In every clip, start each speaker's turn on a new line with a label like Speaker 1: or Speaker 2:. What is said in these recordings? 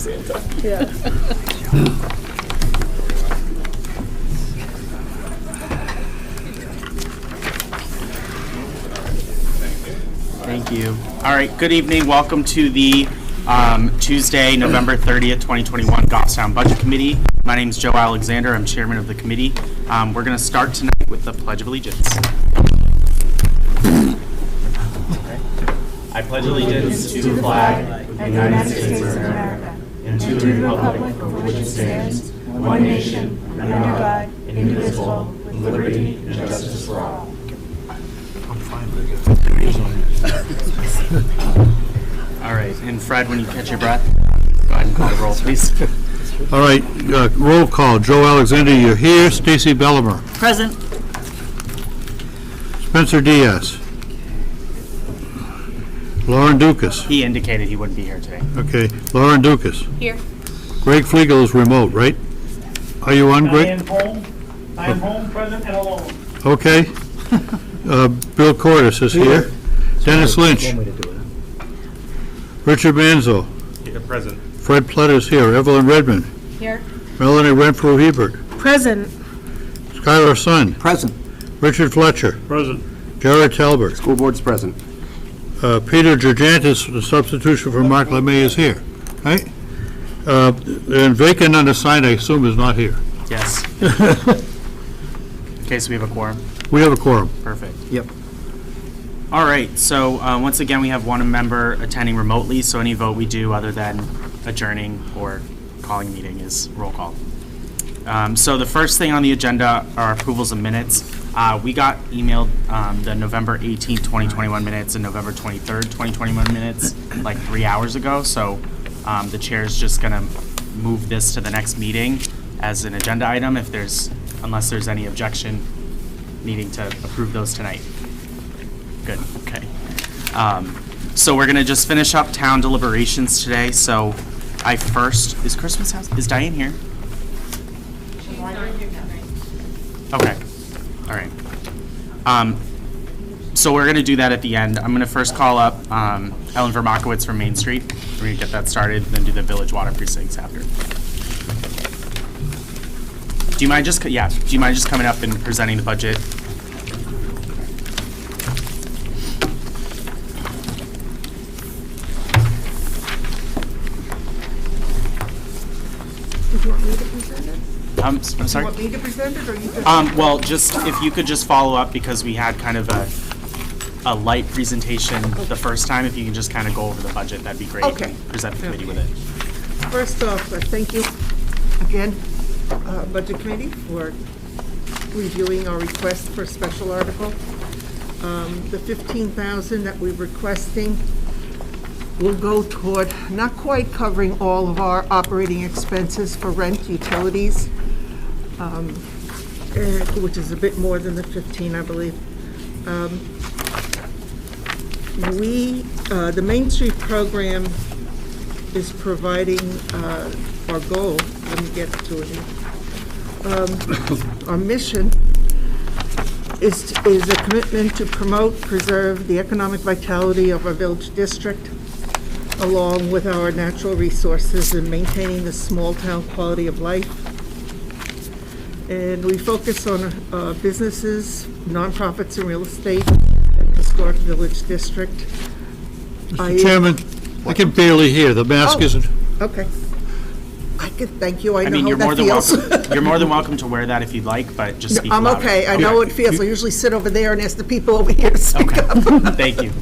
Speaker 1: Santa.
Speaker 2: Yeah.
Speaker 3: Thank you. All right, good evening. Welcome to the Tuesday, November 30th, 2021 Goffstown Budget Committee. My name is Joe Alexander. I'm chairman of the committee. We're going to start tonight with the Pledge of Allegiance. I pledge allegiance to the flag of the United States of America and to the republic for which it stands, one nation, under God, indivisible, with liberty and justice for all. All right, and Fred, when you catch your breath, go ahead and call the roll, please.
Speaker 4: All right, roll call. Joe Alexander, you're here. Stacy Bellimer.
Speaker 2: Present.
Speaker 4: Spencer Diaz. Lauren Dukas.
Speaker 3: He indicated he wouldn't be here today.
Speaker 4: Okay, Lauren Dukas.
Speaker 2: Here.
Speaker 4: Greg Flegel is remote, right? Are you on,
Speaker 5: I
Speaker 4: Greg?
Speaker 5: am home. I am home, present, and alone.
Speaker 4: Okay. Bill Cordes is here. Dennis Lynch. Richard Manzo.
Speaker 6: Here, present.
Speaker 4: Fred Pletter's here. Evelyn Redmond.
Speaker 2: Here.
Speaker 4: Melanie Renfrew Hebert.
Speaker 2: Present.
Speaker 4: Skylar Sun.
Speaker 1: Present.
Speaker 4: Richard Fletcher.
Speaker 6: Present.
Speaker 4: Jared Talbert.
Speaker 1: School board's present.
Speaker 4: Peter Georgantis, the substitution for Mark LeMay, is here, right? And vacant unassigned, I assume, is not here.
Speaker 3: Yes. Okay, so we have a quorum.
Speaker 4: We have a quorum.
Speaker 3: Perfect.
Speaker 1: Yep.
Speaker 3: All right, so once again, we have one member attending remotely, so any vote we do other than adjourning or calling a meeting is roll call. So the first thing on the agenda are approvals of minutes. We got emailed the November 18th, 2021 minutes and November 23rd, 2021 minutes like 3 hours ago, so the chair's just gonna move this to the next meeting as an agenda item unless there's any objection needing to approve those tonight. Good, okay. So we're gonna just finish up town deliberations today. So is Christmas house, is Diane here? Okay, all right. So we're gonna do that at the end. I'm gonna first call up Ellen Vermakowitz from Main Street. We're gonna get that started, then do the village water precincts after. Do you mind just coming up and presenting the budget?
Speaker 2: Did you want me to present it?
Speaker 3: I'm sorry?
Speaker 2: You want me to present it, or you just?
Speaker 3: Well, just if you could just follow up, because we had kind of a light presentation the first time. If you can just kind of go over the budget, that'd be great.
Speaker 2: Okay.
Speaker 3: Present the committee with it.
Speaker 2: First off, thank you again, Budget Committee, for reviewing our request for a special article. The $15,000 that we're requesting will go toward not quite covering all of our operating expenses for rent, utilities, which is a bit more than the 15, I believe. The Main Street program is providing our goal. Let me get to it here. Our mission is a commitment to promote, preserve the economic vitality of our village district, along with our natural resources, and maintaining the small town quality of life. And we focus on businesses, nonprofits, and real estate, and historic village district.
Speaker 4: Mr. Chairman, I can barely hear. The mask isn't.
Speaker 2: Okay. I can thank you. I know
Speaker 3: you're
Speaker 2: how
Speaker 3: more
Speaker 2: that
Speaker 3: than
Speaker 2: feels.
Speaker 3: welcome. You're more than welcome to wear that if you'd like, but just speak
Speaker 2: I'm
Speaker 3: louder.
Speaker 2: okay. I know what it feels. I usually sit over there and ask the people over here to speak
Speaker 3: Okay.
Speaker 2: up.
Speaker 3: Thank you.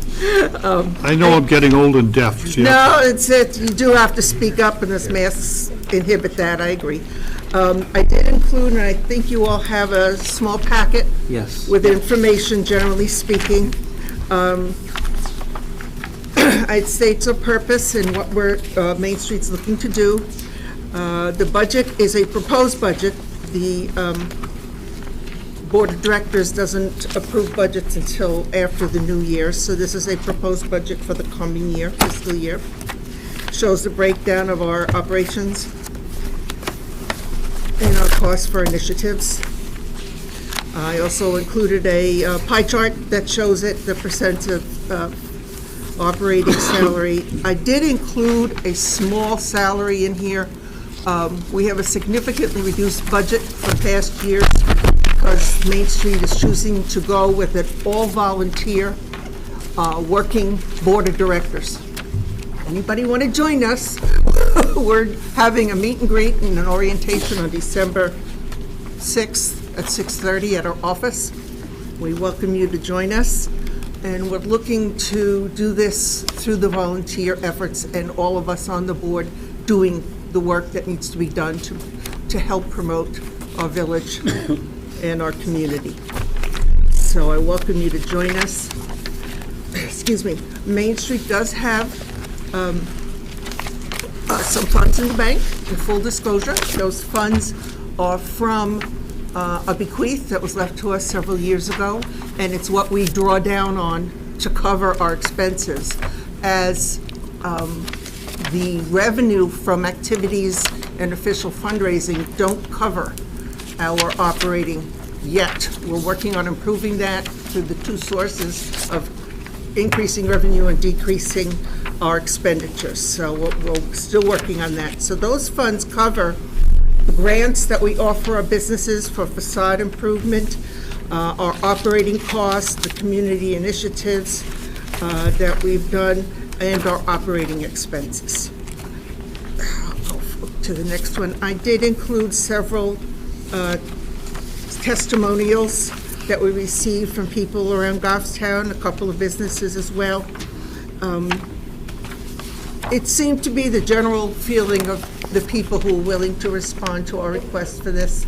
Speaker 4: I know I'm getting old and deaf. See,
Speaker 2: No, it's it. You do have to speak up, and this masks inhibit that. I agree. I did include, and I think you all have a small packet
Speaker 1: Yes.
Speaker 2: with information, generally speaking. It states a purpose and what Main Street's looking to do. The budget is a proposed budget. The Board of Directors doesn't approve budgets until after the new year, so this is a proposed budget for the coming year, fiscal year. Shows the breakdown of our operations and our costs for initiatives. I also included a pie chart that shows it, the percent of operating salary. I did include a small salary in here. We have a significantly reduced budget from past years because Main Street is choosing to go with an all-volunteer working board of directors. Anybody want to join us? We're having a meet and greet and an orientation on December 6th at 6:30 at our office. We welcome you to join us, and we're looking to do this through the volunteer efforts and all of us on the board doing the work that needs to be done to help promote our village and our community. So I welcome you to join us. Excuse me. Main Street does have some funds in the bank, in full disclosure. Those funds are from a bequeath that was left to us several years ago, and it's what we draw down on to cover our expenses as the revenue from activities and official fundraising don't cover our operating yet. We're working on improving that through the two sources of increasing revenue and decreasing our expenditures. So we're still working on that. So those funds cover the grants that we offer our businesses for facade improvement, our operating costs, the community initiatives that we've done, and our operating expenses. I'll go to the next one. I did include several testimonials that we received from people around Goffstown, a couple of businesses as well. It seemed to be the general feeling of the people who were willing to respond to our request for this,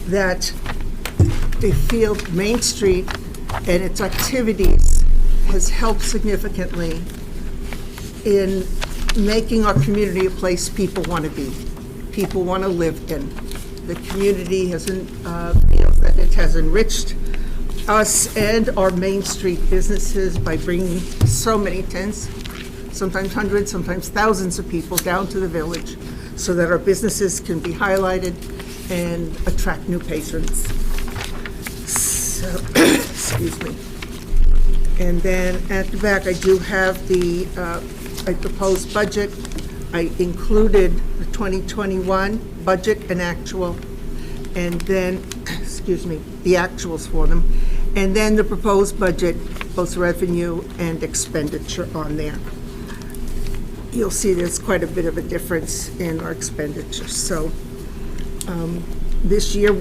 Speaker 2: that they feel Main Street and its activities has helped significantly in making our community a place people want to be, people want to live in. The community feels that it has enriched us and our Main Street businesses by bringing so many tens, sometimes hundreds, sometimes thousands of people down to the village so that our businesses can be highlighted and attract new patrons. So, excuse me. And then at the back, I do have the proposed budget. I included the 2021 budget and actual, and then, excuse me, the actuals for them, and then the proposed budget, both revenue and expenditure on there. You'll see there's quite a bit of a difference in our expenditures. So this year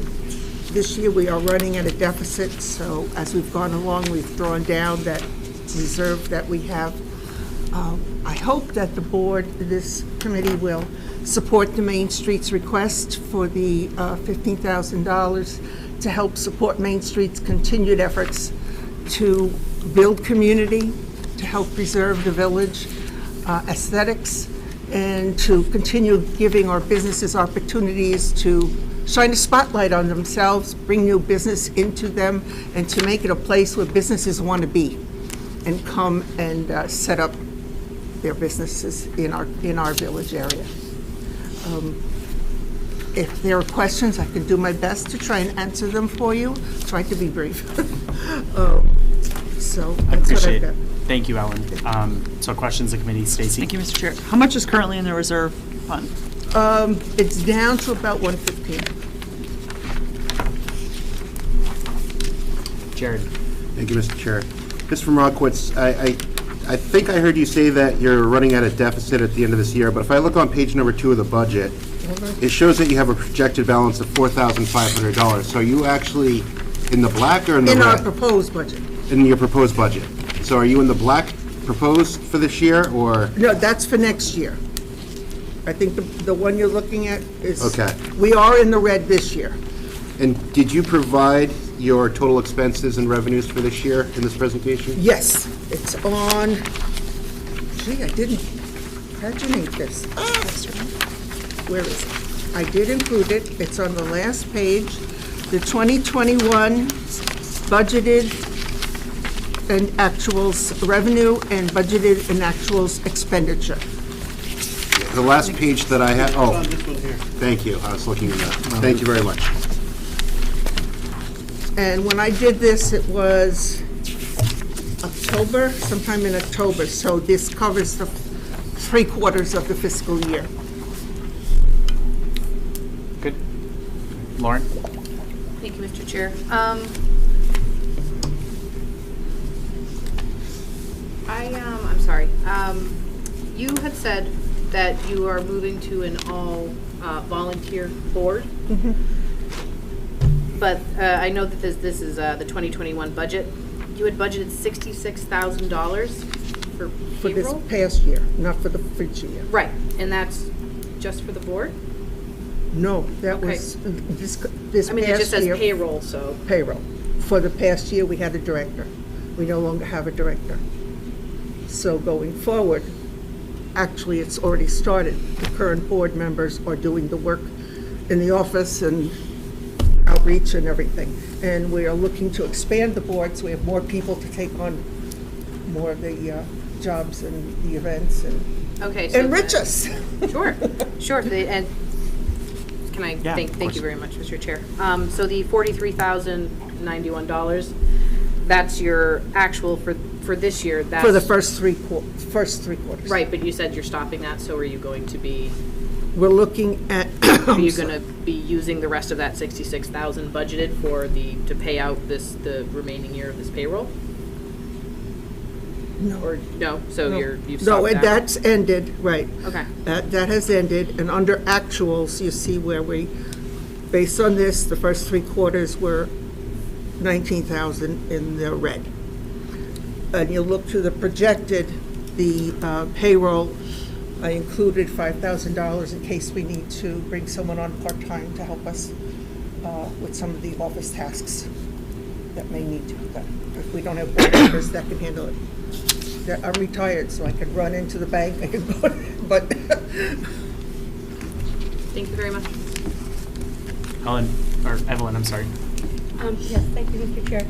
Speaker 2: we are running at a deficit, so as we've gone along, we've drawn down that reserve that we have. I hope that the board, this committee, will support the Main Street's request for the $15,000 to help support Main Street's continued efforts to build community, to help preserve the village aesthetics, and to continue giving our businesses opportunities to shine a spotlight on themselves, bring new business into them, and to make it a place where businesses want to be and come and set up their businesses in our village area. If there are questions, I can do my best to try and answer them for you. Try to be brief. So
Speaker 3: I
Speaker 2: that's what I've
Speaker 3: appreciate
Speaker 2: got.
Speaker 3: it. Thank you, Ellen. So questions of the committee, Stacy?
Speaker 1: Thank you, Mr. Chair. How much is currently in the reserve fund?
Speaker 2: It's down to about 115.
Speaker 3: Jared?
Speaker 6: Thank you, Mr. Chair. Mr. Markowitz, I think I heard you say that you're running at a deficit at the end of this year, but if I look on page number 2 of the budget, it shows that you have a projected balance of $4,500. So are you actually in the black or in the red?
Speaker 2: In our proposed budget.
Speaker 6: In your proposed budget. So are you in the black proposed for this year, or?
Speaker 2: No, that's for next year. I think the one you're looking at is.
Speaker 6: Okay.
Speaker 2: We are in the red this year.
Speaker 6: And did you provide your total expenses and revenues for this year in this presentation?
Speaker 2: Yes, it's on, gee, I didn't paginate this. Where is it? I did include it. It's on the last page. The 2021 budgeted and actuals revenue and budgeted and actuals expenditure.
Speaker 6: The last page that I had, oh, thank you. I was looking at that. Thank you very much.
Speaker 2: And when I did this, it was October, sometime in October, so this covers the 3/4 of the fiscal year.
Speaker 3: Good. Lauren?
Speaker 7: Thank you, Mr. Chair. I'm sorry. You had said that you are moving to an all volunteer board. But I know that this is the 2021 budget. You had budgeted $66,000 for
Speaker 2: For this
Speaker 7: payroll?
Speaker 2: past year, not for the future year.
Speaker 7: Right, and that's just for the board?
Speaker 2: No, that
Speaker 7: Okay.
Speaker 2: was this
Speaker 7: I mean, it just
Speaker 2: past
Speaker 7: says
Speaker 2: year.
Speaker 7: payroll, so.
Speaker 2: Payroll. For the past year, we had a director. We no longer have a director. So going forward, actually, it's already started. The current board members are doing the work in the office and outreach and everything. And we are looking to expand the board, so we have more people to take on more of the jobs and the events and
Speaker 7: Okay. So
Speaker 2: enrich us.
Speaker 7: Sure, sure. And can I
Speaker 3: Yeah, of
Speaker 7: thank
Speaker 3: course.
Speaker 7: you very much, Mr. Chair. So the $43,091, that's your actual for this year. That's
Speaker 2: For the first three quarters.
Speaker 7: right. But you said you're stopping that. So are you going to be?
Speaker 2: We're looking at.
Speaker 7: Are you going to be using the rest of that 66,000 budgeted for to pay out the remaining year of this payroll?
Speaker 2: No.
Speaker 7: Or no? So
Speaker 2: No.
Speaker 7: you've
Speaker 2: No,
Speaker 7: stopped
Speaker 2: and
Speaker 7: that.
Speaker 2: that's ended, right.
Speaker 7: Okay.
Speaker 2: That has ended, and under actuals, you see where based on this, the first 3 quarters were 19,000 in the red. And you look to the projected, the payroll, I included $5,000 in case we need to bring someone on part-time to help us with some of the office tasks that may need to be done. If we don't have board members that can handle it. I'm retired, so I can run into the bank, I can go, but
Speaker 7: Thank you very much.
Speaker 3: Evelyn, I'm sorry.
Speaker 8: Yes, thank you, Mr. Chair.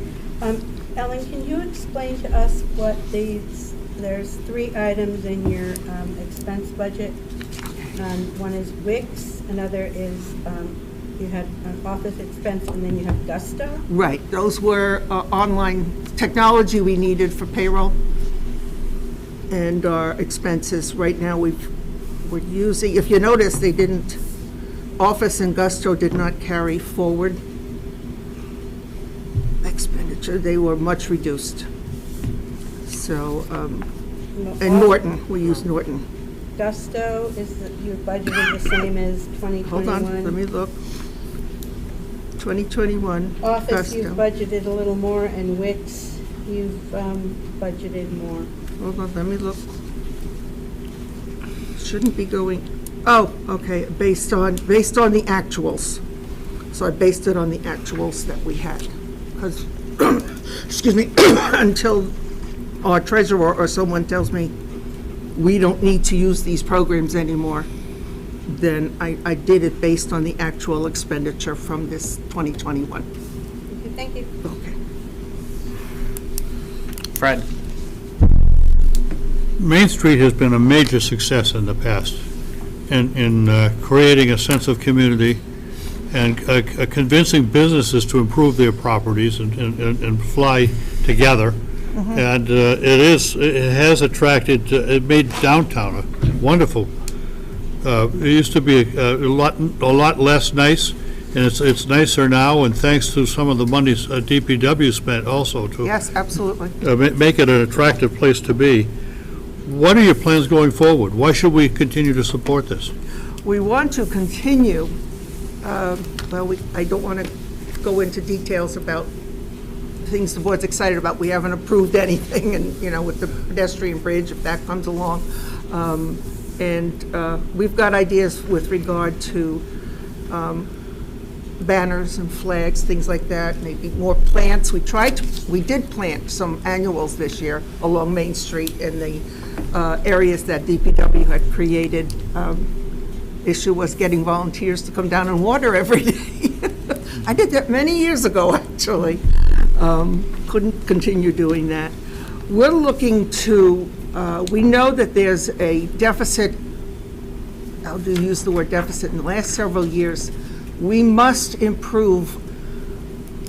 Speaker 8: Ellen, can you explain to us what there's 3 items in your expense budget. One is Wix, another is, you had an office expense, and then you have Gusto.
Speaker 2: right, those were online technology we needed for payroll and our expenses. Right now, we're using, if you notice, they didn't, Office and Gusto did not carry forward expenditure. They were much reduced. So, and Norton, we use Norton.
Speaker 8: Gusto is, your budget is the same as 2021.
Speaker 2: Hold on, let me look. 2021,
Speaker 8: Office, you've
Speaker 2: Gusto.
Speaker 8: budgeted a little more, and Wix, you've budgeted more.
Speaker 2: Hold on, let me look. Shouldn't be going, oh, okay, based on the actuals. So I based it on the actuals that we had. Because, excuse me, until our treasurer or someone tells me we don't need to use these programs anymore, then I did it based on the actual expenditure from this 2021.
Speaker 8: Okay, thank you.
Speaker 2: Okay.
Speaker 3: Fred?
Speaker 4: Main Street has been a major success in the past in creating a sense of community and convincing businesses to improve their properties and fly together. And it has attracted, it made downtown a wonderful. It used to be a lot less nice, and it's nicer now. And thanks to some of the money DPW spent also to
Speaker 2: Yes, absolutely.
Speaker 4: make it an attractive place to be. What are your plans going forward? Why should we continue to support this?
Speaker 2: We want to continue, I don't want to go into details about things the board's excited about. We haven't approved anything, and, with the pedestrian bridge, if that comes along. And we've got ideas with regard to banners and flags, things like that, maybe more plants. We did plant some annuals this year along Main Street in the areas that DPW had created. Issue was getting volunteers to come down and water every day. I did that many years ago, actually. Couldn't continue doing that. We're looking to, we know that there's a deficit, I'll use the word deficit, in the last several years. We must improve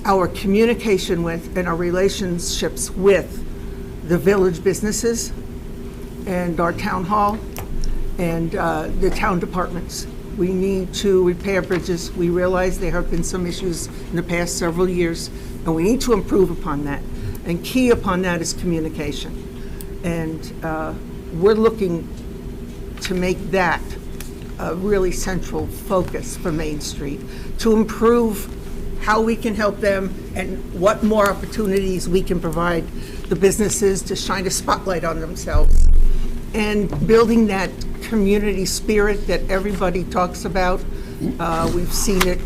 Speaker 2: our communication with and our relationships with the village businesses and our town hall and the town departments. We need to repair bridges. We realize there have been some issues in the past several years, and we need to improve upon that. And key upon that is communication. And we're looking to make that a really central focus for Main Street, to improve how we can help them and what more opportunities we can provide the businesses to shine a spotlight on themselves. And building that community spirit that everybody talks about. We've seen it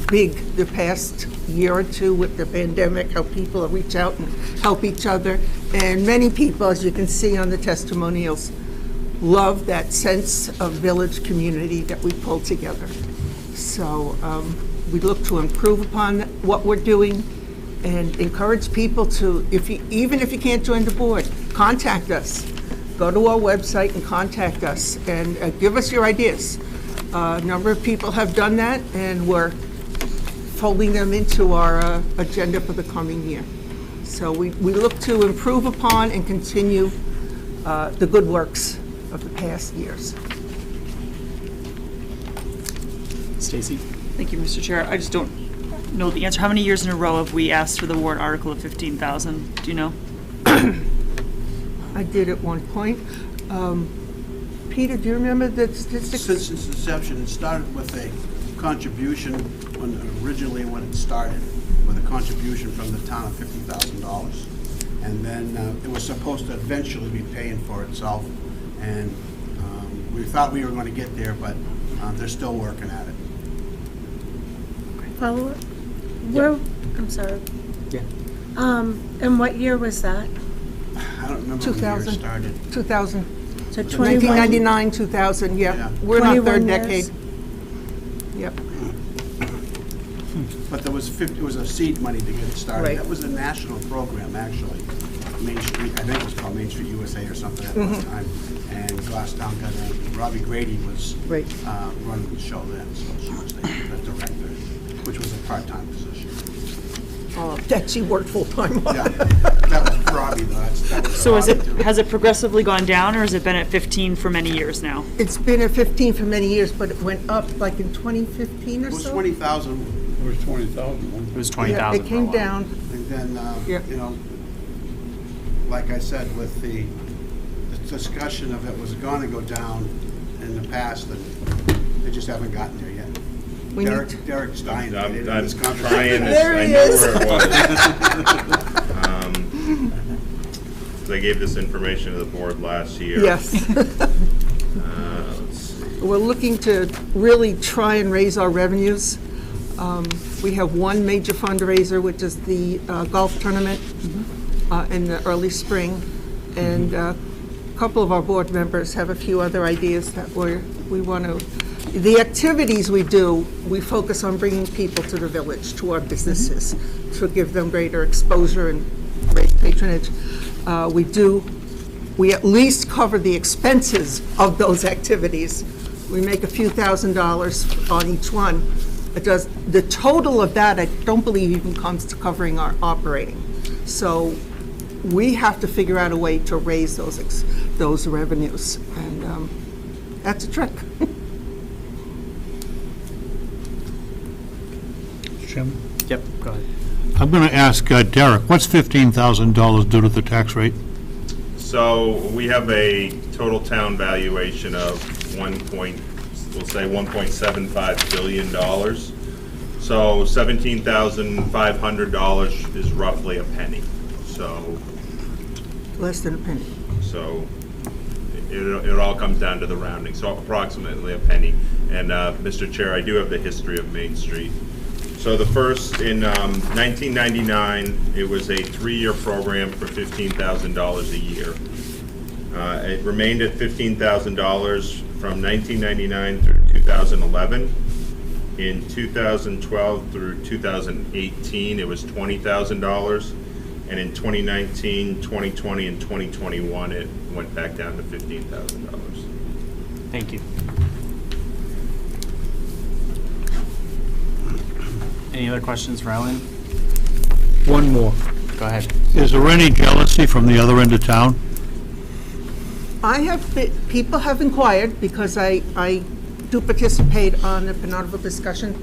Speaker 2: big the past year or two with the pandemic, how people reach out and help each other. And many people, as you can see on the testimonials, love that sense of village community that we pull together. So we look to improve upon what we're doing and encourage people to, even if you can't join the board, contact us. Go to our website and contact us and give us your ideas. A number of people have done that, and we're folding them into our agenda for the coming year. So we look to improve upon and continue the good works of the past years.
Speaker 3: Stacy?
Speaker 1: Thank you, Mr. Chair. I just don't know the answer. How many years in a row have we asked for the warrant article of 15,000? Do you know?
Speaker 2: I did at one point. Peter, do you remember the statistics?
Speaker 9: Since its inception, it started with a contribution, originally when it started, with a contribution from the town of $50,000. And then it was supposed to eventually be paying for itself. And we thought we were going to get there, but they're still working at it.
Speaker 10: Follow-up? Where, I'm sorry.
Speaker 3: Yeah.
Speaker 10: And what year was that?
Speaker 9: I don't remember when the year
Speaker 2: 2000.
Speaker 9: started.
Speaker 2: 2000.
Speaker 10: So 21?
Speaker 2: 1999, 2000, yeah.
Speaker 9: Yeah.
Speaker 2: We're in our
Speaker 10: 21
Speaker 2: third
Speaker 10: years.
Speaker 2: decade. Yep.
Speaker 9: But there was it was a seed money to get it started.
Speaker 2: Right.
Speaker 9: That was a national program, actually. Main Street, I think it was called Main Street USA or something at one time. And Glasstown got Robbie Grady was
Speaker 2: Right.
Speaker 9: running the show then, so she was the director, which was a part-time position.
Speaker 2: That she worked full-time on.
Speaker 9: Yeah, that was Robbie, though. That was
Speaker 1: So
Speaker 9: Robbie, too.
Speaker 1: has it progressively gone down, or has it been at 15 for many years now?
Speaker 2: It's been at 15 for many years, but it went up like in 2015 or
Speaker 9: It was
Speaker 2: so.
Speaker 9: 20,000,
Speaker 5: It was 20,000.
Speaker 3: It was
Speaker 2: Yeah,
Speaker 3: 20,000
Speaker 2: it
Speaker 3: for a
Speaker 2: came
Speaker 3: while.
Speaker 2: down.
Speaker 9: and then,
Speaker 2: Yeah.
Speaker 9: you know, like I said, with the discussion of it was going to go down in the past, and they just haven't gotten there yet.
Speaker 2: We need to-
Speaker 9: Derek's dying to get
Speaker 11: I'm
Speaker 9: into this
Speaker 11: trying
Speaker 9: conversation.
Speaker 11: this,
Speaker 2: There
Speaker 11: I
Speaker 2: he
Speaker 11: know
Speaker 2: is.
Speaker 11: where it was. I gave this information to the board last year.
Speaker 2: Yes.
Speaker 11: Let's see.
Speaker 2: We're looking to really try and raise our revenues. We have one major fundraiser, which is the golf tournament in the early spring. And a couple of our board members have a few other ideas that we want to, the activities we do, we focus on bringing people to the village, to our businesses, to give them greater exposure and great patronage. We at least cover the expenses of those activities. We make a few $1,000s on each one. The total of that, I don't believe even comes to covering our operating. So we have to figure out a way to raise those revenues, and that's a trick.
Speaker 4: Jim?
Speaker 3: Yep, go ahead.
Speaker 4: I'm going to ask Derek, what's $15,000 due to the tax rate?
Speaker 11: So we have a total town valuation of we'll say $1.75 billion. So $17,500 is roughly a penny. So
Speaker 2: Less than a penny.
Speaker 11: it all comes down to the rounding, so approximately a penny. And Mr. Chair, I do have the history of Main Street. So the first, in 1999, it was a 3-year program for $15,000 a year. It remained at $15,000 from 1999 through 2011. In 2012 through 2018, it was $20,000. And in 2019, 2020, and 2021, it went back down to $15,000.
Speaker 3: Thank you. Any other questions for Ellen?
Speaker 4: One more.
Speaker 3: Go ahead.
Speaker 4: Is there any jealousy from the other end of town?
Speaker 2: People have inquired, because I do participate on the Penardville Discussion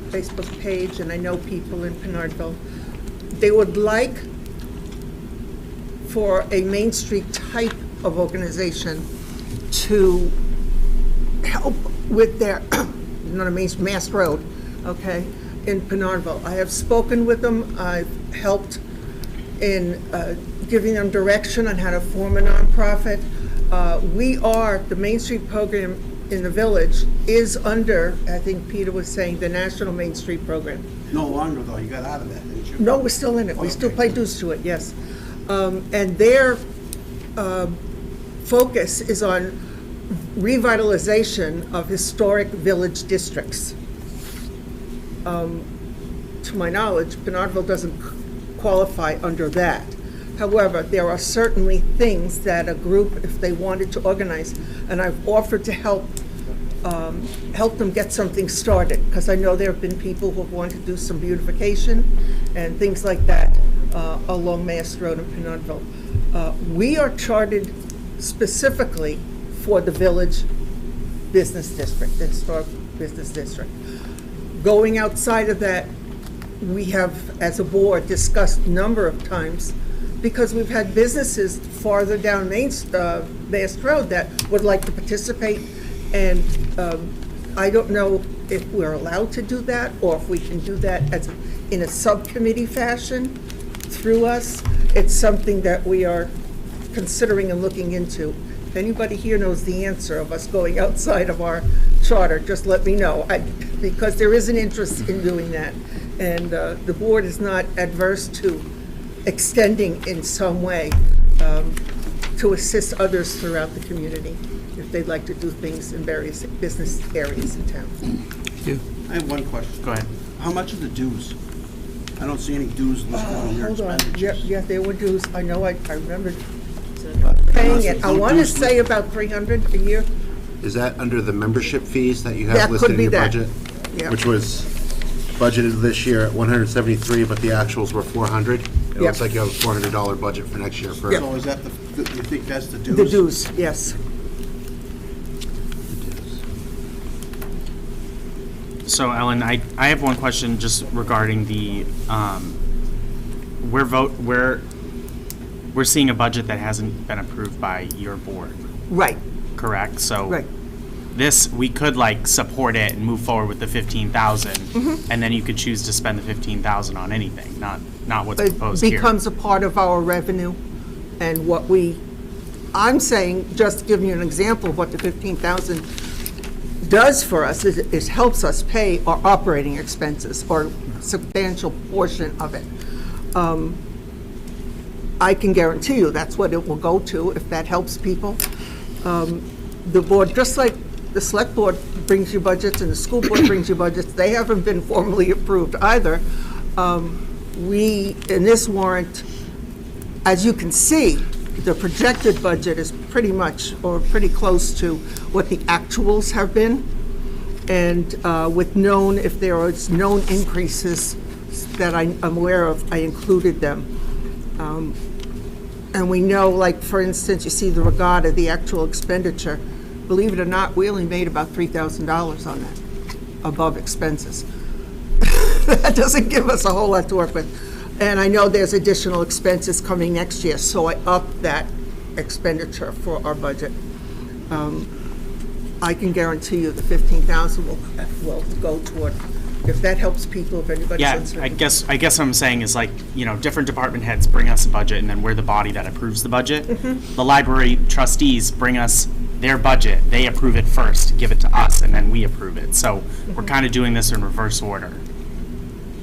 Speaker 2: Facebook page, and I know people in Penardville. They would like for a Main Street type of organization to help with their, not a Mass Road, okay, in Penardville. I have spoken with them. I've helped in giving them direction on how to form a nonprofit. The Main Street program in the village is under, I think Peter was saying, the National Main Street Program.
Speaker 9: No longer, though, you got out of that, didn't you?
Speaker 2: No, we're still in it. We still pay dues to it, yes. And their focus is on revitalization of historic village districts. To my knowledge, Penardville doesn't qualify under that. However, there are certainly things that a group, if they wanted to organize, and I've offered to help them get something started, because I know there have been people who want to do some beautification and things like that along Mass Road in Penardville. We are chartered specifically for the village business district, the historic business district. Going outside of that, we have, as a board, discussed a number of times, because we've had businesses farther down Mass Road that would like to participate, and I don't know if we're allowed to do that, or if we can do that in a subcommittee fashion through us. It's something that we are considering and looking into. If anybody here knows the answer of us going outside of our charter, just let me know, because there is an interest in doing that. And the board is not adverse to extending in some way to assist others throughout the community if they'd like to do things in various business areas in town.
Speaker 9: I have one question.
Speaker 3: Go ahead.
Speaker 9: How much are the dues? I don't see any dues listed on your
Speaker 2: Hold on,
Speaker 9: expenditures.
Speaker 2: yeah, there were dues. I know, I remember paying it. I want to say about 300 a year.
Speaker 6: Is that under the membership fees that you
Speaker 2: That
Speaker 6: have listed
Speaker 2: could
Speaker 6: in
Speaker 2: be
Speaker 6: your
Speaker 2: that.
Speaker 6: budget?
Speaker 2: Yeah.
Speaker 6: Which was budgeted this year at 173, but the actuals were 400. It
Speaker 2: Yeah.
Speaker 6: looks like you have a $400 budget for next year for
Speaker 9: So is that you think that's the dues?
Speaker 2: The dues, yes.
Speaker 3: So Ellen, I have one question just regarding the, we're seeing a budget that hasn't been approved by your board,
Speaker 2: Right,
Speaker 3: correct? So
Speaker 2: right.
Speaker 3: this, we could like support it and move forward with the 15,000, and then you could choose to spend the 15,000 on anything, not what's
Speaker 2: It
Speaker 3: proposed here.
Speaker 2: becomes a part of our revenue, and I'm saying, just to give you an example of what the 15,000 does for us, is it helps us pay our operating expenses, or a substantial portion of it. I can guarantee you that's what it will go to, if that helps people. The board, just like the select board brings you budgets and the school board brings you budgets, they haven't been formally approved either. We, in this warrant, as you can see, the projected budget is pretty much, or pretty close to what the actuals have been. And with known, if there was known increases that I'm aware of, I included them. And we know, like, for instance, you see the regatta, the actual expenditure, believe it or not, we only made about $3,000 on that, above expenses. That doesn't give us a whole lot to work with. And I know there's additional expenses coming next year, so I upped that expenditure for our budget. I can guarantee you the 15,000 will go toward, if that helps people, if anybody's
Speaker 3: Yeah,
Speaker 2: uncertain.
Speaker 3: I guess what I'm saying is like, different department heads bring us a budget, and then we're the body that approves the budget. The library trustees bring us their budget, they approve it first, give it to us, and then we approve it. So we're kind of doing this in reverse order.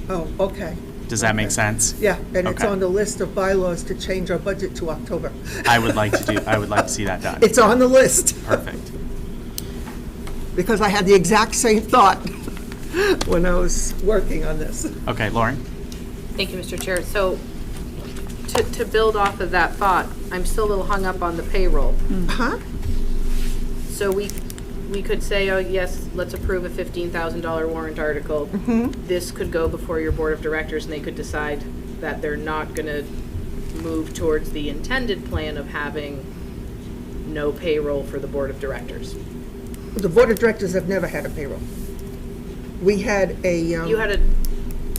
Speaker 2: Oh, okay.
Speaker 3: Does that make sense?
Speaker 2: Yeah, and it's
Speaker 3: Okay.
Speaker 2: on the list of bylaws to change our budget to October.
Speaker 3: I would like to see that done.
Speaker 2: It's on the list,
Speaker 3: Perfect.
Speaker 2: because I had the exact same thought when I was working on this.
Speaker 3: Okay, Lauren?
Speaker 7: Thank you, Mr. Chair. So to build off of that thought, I'm still a little hung up on the payroll.
Speaker 2: Huh?
Speaker 7: So we could say, oh, yes, let's approve a $15,000 warrant article. This could go before your board of directors, and they could decide that they're not gonna move towards the intended plan of having no payroll for the board of directors?
Speaker 2: The board of directors have never had a payroll. We had
Speaker 7: You had a,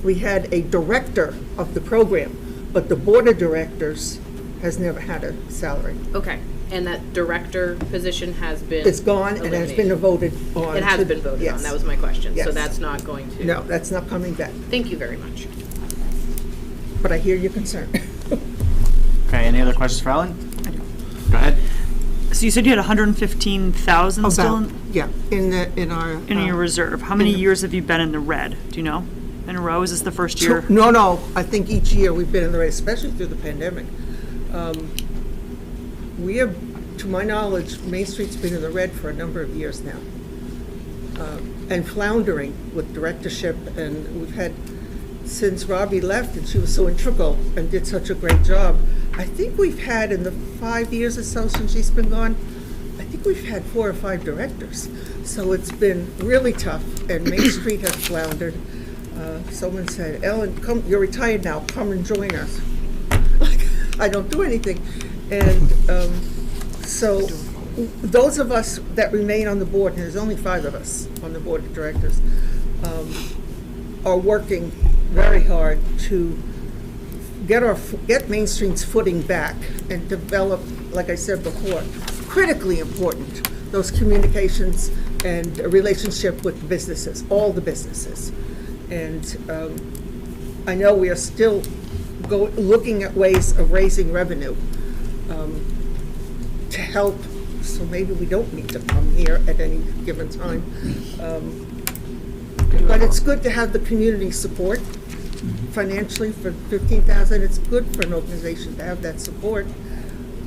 Speaker 2: we had a director of the program, but the board of directors has never had a salary.
Speaker 7: okay, and that director position has been
Speaker 2: It's gone and has been
Speaker 7: eliminated.
Speaker 2: voted on.
Speaker 7: It has
Speaker 2: to-
Speaker 7: been voted on,
Speaker 2: yes.
Speaker 7: that was my question, so
Speaker 2: Yes.
Speaker 7: that's not going to.
Speaker 2: No, that's not coming back,
Speaker 7: Thank you very much.
Speaker 2: but I hear your concern.
Speaker 3: Okay, any other questions for Ellen? Go ahead.
Speaker 1: So you said you had 115,000 still
Speaker 2: About, yeah, in our.
Speaker 1: in your reserve. How many years have you been in the red? Do you know? In a row? Is this the first year?
Speaker 2: No, I think each year we've been in the race, especially through the pandemic. We have, to my knowledge, Main Street's been in the red for a number of years now. And floundering with directorship, and we've had, since Robbie left and she was so integral and did such a great job, I think we've had, in the 5 years or so since she's been gone, I think we've had 4 or 5 directors. So it's been really tough, and Main Street has floundered. Someone said, Ellen, come, you're retired now, come and join us. I don't do anything. And so those of us that remain on the board, and there's only 5 of us on the board of directors, are working very hard to get Main Street's footing back and develop, like I said before, critically important, those communications and a relationship with businesses, all the businesses. And I know we are still looking at ways of raising revenue to help, so maybe we don't need to come here at any given time. But it's good to have the community support financially for 15,000. It's good for an organization to have that support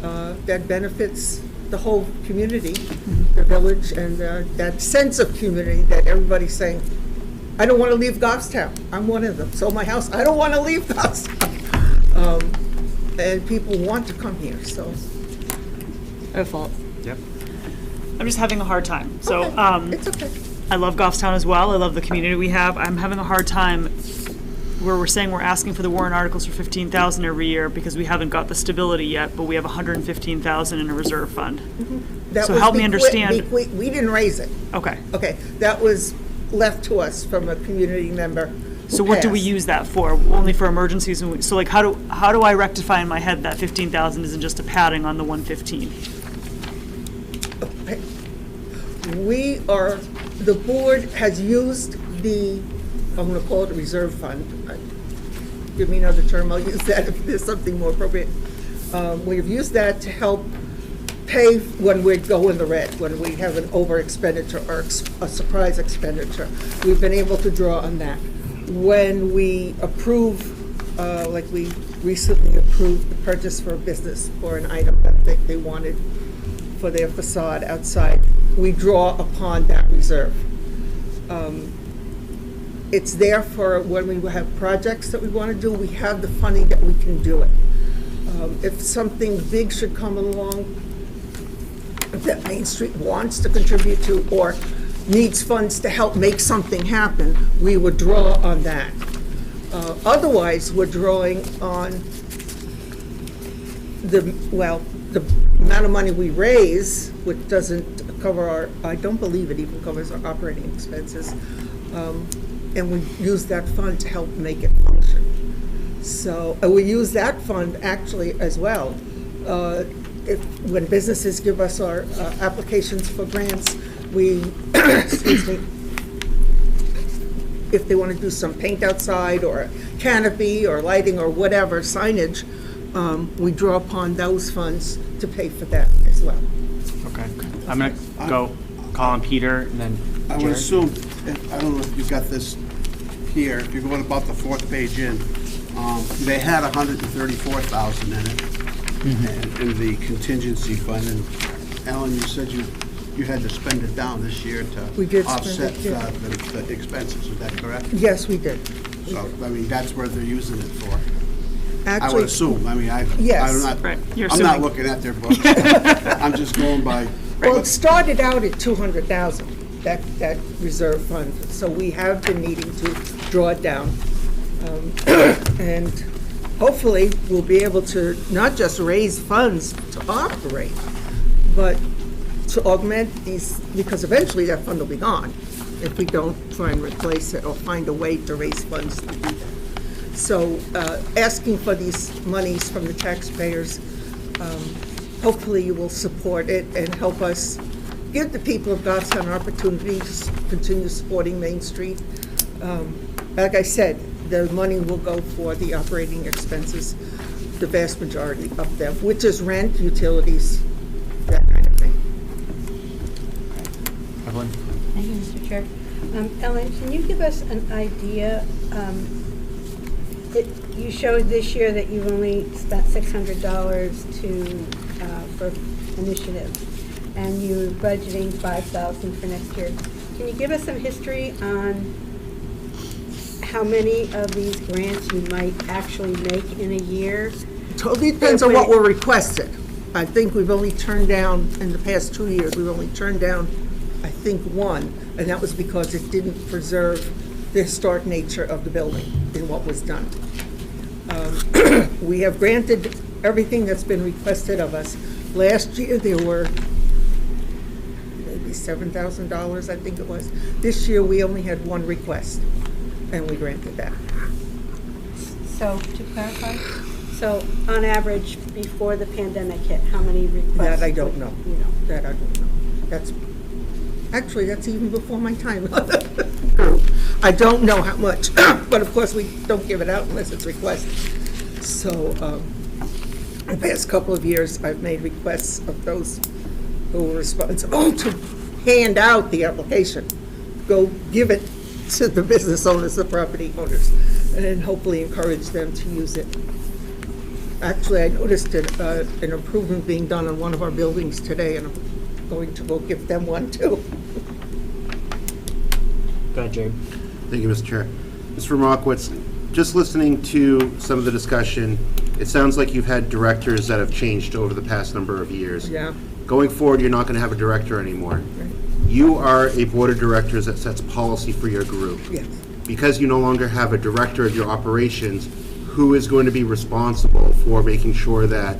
Speaker 2: that benefits the whole community, the village, and that sense of community that everybody's saying, I don't want to leave Goffstown. I'm one of them. Sold my house. I don't want to leave Goffstown. And people want to come here, so.
Speaker 1: I have a fault.
Speaker 3: Yep.
Speaker 1: I'm just having a hard time. So,
Speaker 2: It's okay.
Speaker 1: I love Goffstown as well. I love the community we have. I'm having a hard time where we're saying we're asking for the warrant articles for 15,000 every year because we haven't got the stability yet, but we have 115,000 in a reserve fund.
Speaker 2: That
Speaker 1: So
Speaker 2: was
Speaker 1: help me understand.
Speaker 2: We didn't raise it.
Speaker 1: Okay.
Speaker 2: Okay, that was left to us from a community member.
Speaker 1: So what do we use that for? Only for emergencies? So like, how do I rectify in my head that 15,000 isn't just a padding on the 115?
Speaker 2: The board has used the, I'm gonna call it a reserve fund. Give me another term, I'll use that if there's something more appropriate. We've used that to help pay when we go in the red, when we have an over expenditure or a surprise expenditure. We've been able to draw on that. When we approve, like we recently approved the purchase for a business for an item that they wanted for their facade outside, we draw upon that reserve. It's there for when we have projects that we want to do, we have the funding that we can do it. If something big should come along that Main Street wants to contribute to or needs funds to help make something happen, we would draw on that. Otherwise, we're drawing on the amount of money we raise, which doesn't cover I don't believe it even covers our operating expenses. And we use that fund to help make it function. So we use that fund actually as well. When businesses give us our applications for grants, we, excuse me, if they want to do some paint outside or canopy or lighting or whatever, signage, we draw upon those funds to pay for that as well.
Speaker 3: Okay. I'm going to go call on Peter and then
Speaker 9: I would
Speaker 3: Jared.
Speaker 9: assume, I don't know if you've got this here, if you're going about the 4th page in, they had 134,000 in it, and in the contingency fund, and Ellen, you said you had to spend it down this year
Speaker 2: We
Speaker 9: to
Speaker 2: did spend
Speaker 9: offset
Speaker 2: it, yeah.
Speaker 9: the expenses, is that correct?
Speaker 2: Yes, we did.
Speaker 9: So, I mean, that's where they're using it for. I
Speaker 2: Actually,
Speaker 9: would assume, I mean,
Speaker 2: Yes.
Speaker 9: I'm not,
Speaker 1: Right, you're
Speaker 9: I'm not
Speaker 1: assuming.
Speaker 9: looking at their books. I'm just going by,
Speaker 2: well, it started out at 200,000, that reserve fund. So we have been needing to draw it down. And hopefully, we'll be able to not just raise funds to operate, but to augment these, because eventually that fund will be gone if we don't try and replace it or find a way to raise funds to do that. So asking for these monies from the taxpayers, hopefully you will support it and help us give the people of Goffstown an opportunity to continue supporting Main Street. Like I said, the money will go for the operating expenses, the vast majority of them, which is rent, utilities, that kind of thing.
Speaker 3: Evelyn?
Speaker 8: Thank you, Mr. Chair. Ellen, can you give us an idea? You showed this year that you've only spent $600 for initiatives, and you're budgeting $5,000 for next year. Can you give us some history on how many of these grants you might actually make in a year?
Speaker 2: Totally depends on what we're requested. I think we've only turned down, in the past 2 years, we've only turned down, I think, one, and that was because it didn't preserve the historic nature of the building in what was done. We have granted everything that's been requested of us. Last year, there were maybe $7,000, I think it was. This year, we only had one request, and we granted that.
Speaker 8: So, to clarify, so on average, before the pandemic hit, how many requests?
Speaker 2: That I don't know.
Speaker 8: You know.
Speaker 2: That I don't know. That's even before my time. I don't know how much, but of course, we don't give it out unless it's requested. So, the past couple of years, I've made requests of those who were responsible to hand out the application. Go give it to the business owners, the property owners, and hopefully encourage them to use it. Actually, I noticed an improvement being done on one of our buildings today, and I'm going to go give them one too.
Speaker 3: Go ahead, Jared.
Speaker 6: Thank you, Mr. Chair. Mr. Romakowitz, just listening to some of the discussion, it sounds like you've had directors that have changed over the past number of years.
Speaker 2: Yeah.
Speaker 6: Going forward, you're not going to have a director anymore. You are a board of directors that sets policy for your group.
Speaker 2: Yes.
Speaker 6: Because you no longer have a director of your operations, who is going to be responsible for making sure that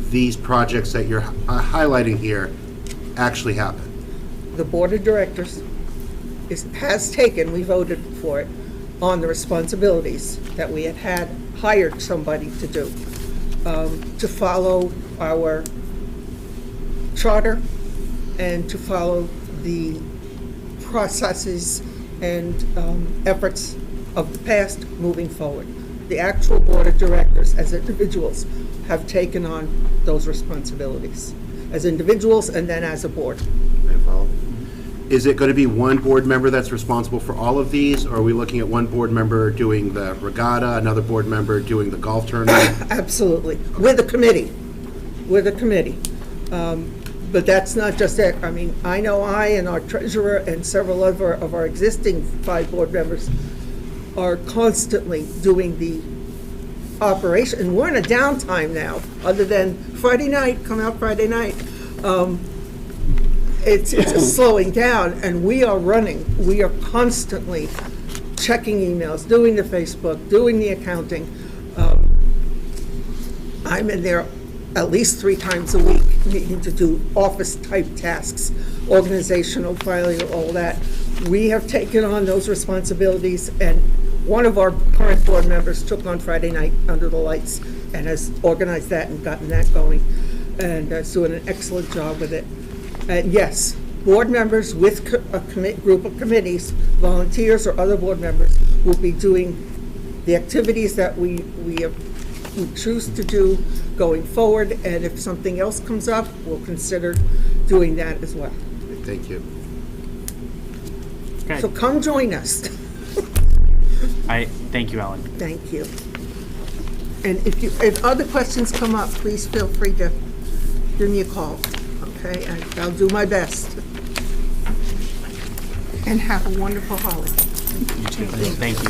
Speaker 6: these projects that you're highlighting here actually happen?
Speaker 2: The board of directors has taken, we voted for it, on the responsibilities that we had hired somebody to do, to follow our charter and to follow the processes and efforts of the past moving forward. The actual board of directors, as individuals, have taken on those responsibilities, as individuals and then as a board.
Speaker 6: May I follow? Is it going to be one board member that's responsible for all of these, or are we looking at one board member doing the regatta, another board member doing the golf tournament?
Speaker 2: Absolutely, with a committee, but that's not just it. I mean, I know I and our treasurer and several other of our existing 5 board members are constantly doing the operation, and we're in a downtime now, other than Friday night, come out Friday night. It's slowing down, and we are constantly checking emails, doing the Facebook, doing the accounting. I'm in there at least 3 times a week, needing to do office-type tasks, organizational filing, all that. We have taken on those responsibilities, and one of our current board members took on Friday night under the lights and has organized that and gotten that going, and is doing an excellent job with it. And yes, board members with a group of committees, volunteers or other board members, will be doing the activities that we choose to do going forward, and if something else comes up, we'll consider doing that as well.
Speaker 6: Thank you.
Speaker 3: Okay.
Speaker 2: So come join us.
Speaker 3: Thank you, Ellen.
Speaker 2: Thank you. And if other questions come up, please feel free to give me a call, okay? I'll do my best. And have a wonderful holiday.
Speaker 3: You too. Thank you.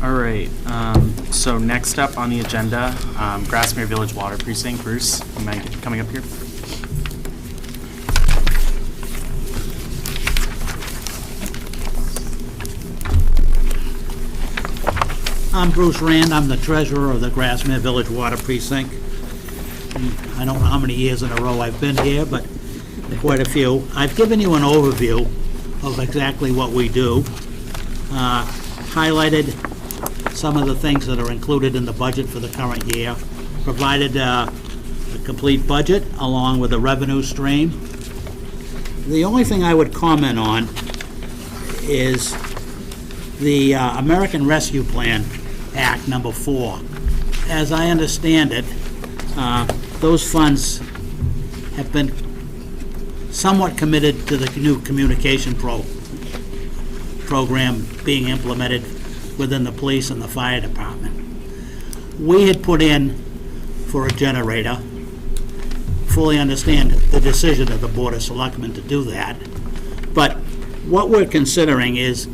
Speaker 3: All right, so next up on the agenda, Grassmere Village Water Precinct. Bruce, you mind coming up here?
Speaker 12: I'm Bruce Rand. I'm the treasurer of the Grassmere Village Water Precinct. I don't know how many years in a row I've been here, but quite a few. I've given you an overview of exactly what we do, highlighted some of the things that are included in the budget for the current year, provided a complete budget along with a revenue stream. The only thing I would comment on is the American Rescue Plan Act number 4. As I understand it, those funds have been somewhat committed to the new communication program being implemented within the police and the fire department. We had put in for a generator, fully understand the decision of the Board of Selectmen to do that, but what we're considering is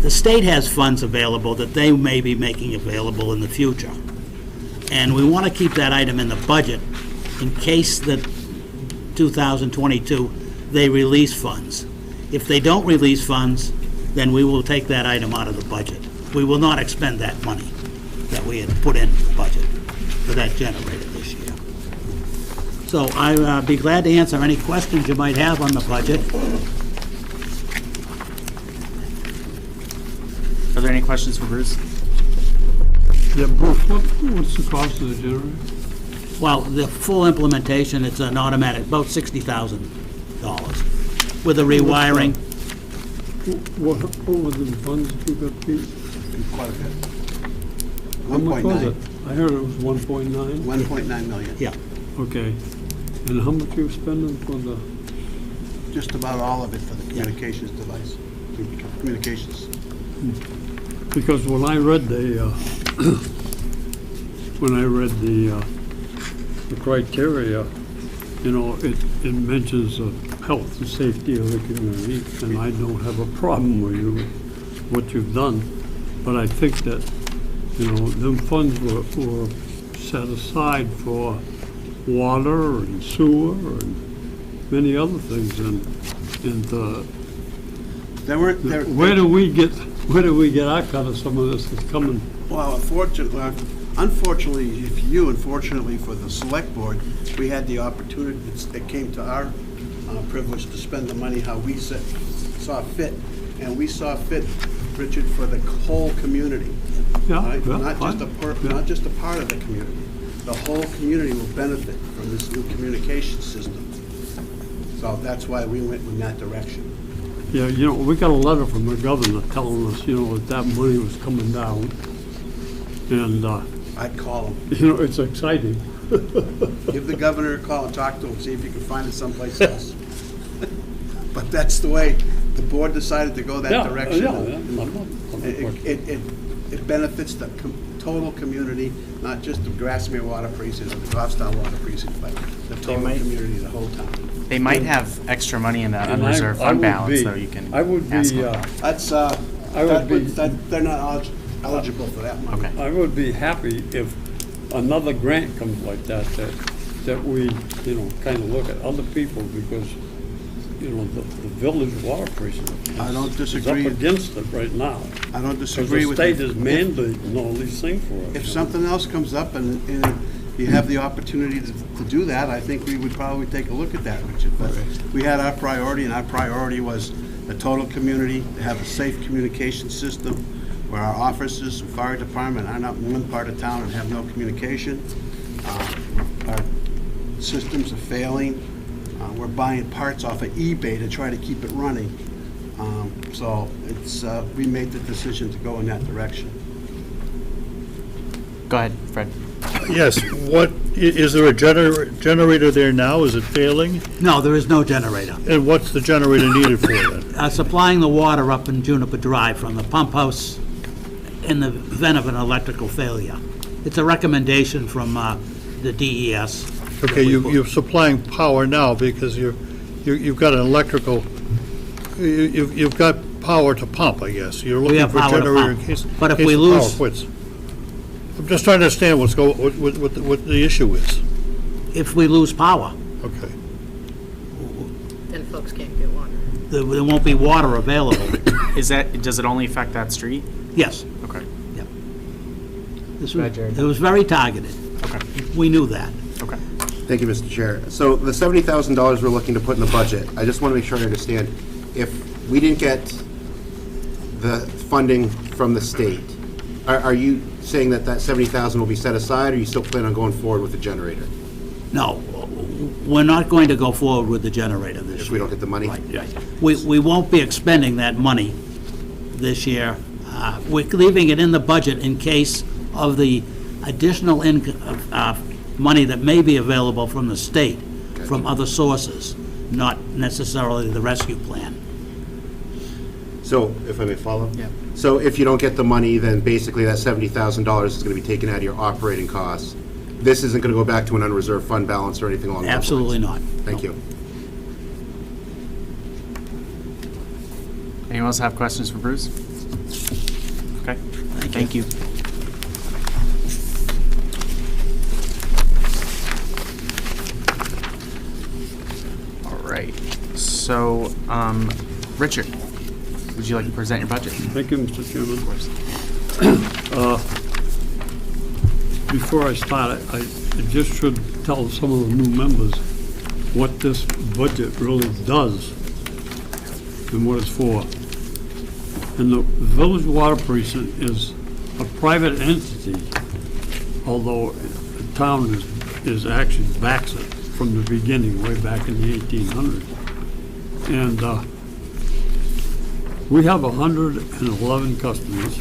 Speaker 12: the state has funds available that they may be making available in the future. And we want to keep that item in the budget in case that 2022, they release funds. If they don't release funds, then we will take that item out of the budget. We will not expend that money that we had put in the budget for that generator this year. So I'd be glad to answer any questions you might have on the budget.
Speaker 3: Are there any questions for Bruce?
Speaker 4: Yeah, Bruce, what's the cost of the generator?
Speaker 12: Well, the full implementation, it's an automatic, about $60,000 with a rewiring.
Speaker 4: What were the funds you got, Pete?
Speaker 9: Quite a bit.
Speaker 4: How much was it?
Speaker 9: 1.9.
Speaker 4: I heard it was 1.9?
Speaker 9: 1.9 million.
Speaker 12: Yeah.
Speaker 4: Okay. And how much you spending for the,
Speaker 9: Just about all of it for the communications device, communications.
Speaker 4: because when I read the, the criteria, you know, it mentions the health and safety of the community, and I don't have a problem with you, what you've done, but I think that, you know, them funds were set aside for water and sewer and many other things, and where do we get our cut of some of this that's coming?
Speaker 9: Well, unfortunately for you, unfortunately for the select board, we had the opportunity, it came to our privilege to spend the money how we saw fit. And we saw fit, Richard, for the whole community.
Speaker 4: Yeah,
Speaker 9: Right?
Speaker 4: yeah,
Speaker 9: Not
Speaker 4: fine.
Speaker 9: not just a part of the community. The whole community will benefit from this new communication system. So that's why we went in that direction.
Speaker 4: Yeah, you know, we got a letter from the governor telling us, you know, that money was coming down. And,
Speaker 9: I'd call him.
Speaker 4: you know, it's exciting.
Speaker 9: Give the governor a call and talk to him, see if you can find it someplace else. But that's the way the board decided to go that direction. It benefits the total community, not just the Grassmere Water Precinct or the Goffstown Water Precinct, but the total community, the whole town.
Speaker 3: They might have extra money in that
Speaker 4: And
Speaker 3: unreserved
Speaker 4: I
Speaker 3: fund
Speaker 4: would
Speaker 3: balance,
Speaker 4: be-
Speaker 3: though you can
Speaker 4: I would
Speaker 3: ask
Speaker 4: be,
Speaker 3: them about.
Speaker 9: That's, they're not eligible for that money.
Speaker 3: Okay.
Speaker 4: I would be happy if another grant comes like that we, you know, kind of look at other people, because, you know, the village water precinct
Speaker 9: I don't
Speaker 4: is
Speaker 9: disagree.
Speaker 4: up against it right now.
Speaker 9: I don't
Speaker 4: Because
Speaker 9: disagree
Speaker 4: the
Speaker 9: with
Speaker 4: state
Speaker 9: you.
Speaker 4: is mandating all these things for us.
Speaker 9: If something else comes up and you have the opportunity to do that, I think we would probably take a look at that, Richard. But we had our priority, and our priority was the total community, to have a safe communication system where our officers and fire department are not in one part of town and have no communication. Our systems are failing. We're buying parts off of eBay to try to keep it running. So it's, we made the decision to go in that direction.
Speaker 3: Go ahead, Fred.
Speaker 4: Yes, is there a generator there now? Is it failing?
Speaker 12: No, there is no generator.
Speaker 4: And what's the generator needed for then?
Speaker 12: Supplying the water up in Juniper Drive from the pump house in the event of an electrical failure. It's a recommendation from the DES.
Speaker 4: Okay, you're supplying power now because you've got an electrical, you've got power to pump, I guess. You're
Speaker 12: We
Speaker 4: looking
Speaker 12: have
Speaker 4: for a
Speaker 12: power to
Speaker 4: generator in
Speaker 12: pump.
Speaker 4: case
Speaker 12: But if
Speaker 4: case
Speaker 12: we
Speaker 4: the power
Speaker 12: lose-
Speaker 4: quits. I'm just trying to understand what the issue is.
Speaker 12: If we lose power,
Speaker 4: Okay.
Speaker 7: Then folks can't get water.
Speaker 12: there won't be water available.
Speaker 3: Does it only affect that street?
Speaker 12: Yes.
Speaker 3: Okay.
Speaker 12: Yep. This
Speaker 3: Go
Speaker 12: was,
Speaker 3: ahead, Jared.
Speaker 12: it was very targeted.
Speaker 3: Okay.
Speaker 12: We knew that.
Speaker 3: Okay.
Speaker 6: Thank you, Mr. Chair. So the $70,000 we're looking to put in the budget, I just want to make sure I understand. If we didn't get the funding from the state, are you saying that that 70,000 will be set aside, or you still plan on going forward with the generator?
Speaker 12: No, we're not going to go forward with the generator this year.
Speaker 6: If we don't get the money?
Speaker 12: Right. We won't be expending that money this year. We're leaving it in the budget in case of the additional money that may be available from the state, from other sources, not necessarily the rescue plan.
Speaker 6: So, if I may follow?
Speaker 3: Yeah.
Speaker 6: So if you don't get the money, then basically that $70,000 is going to be taken out of your operating costs. This isn't going to go back to an unreserved fund balance or anything along those lines?
Speaker 12: Absolutely not.
Speaker 6: Thank you.
Speaker 3: Anyone else have questions for Bruce? Okay, thank you. All right, so, Richard, would you like to present your budget?
Speaker 13: Thank you, Mr. Chairman.
Speaker 3: Of course.
Speaker 13: Before I start, I just should tell some of the new members what this budget really does and what it's for. And the Village Water Precinct is a private entity, although the town is actually backs it from the beginning, way back in the 1800s. And we have 111 customers.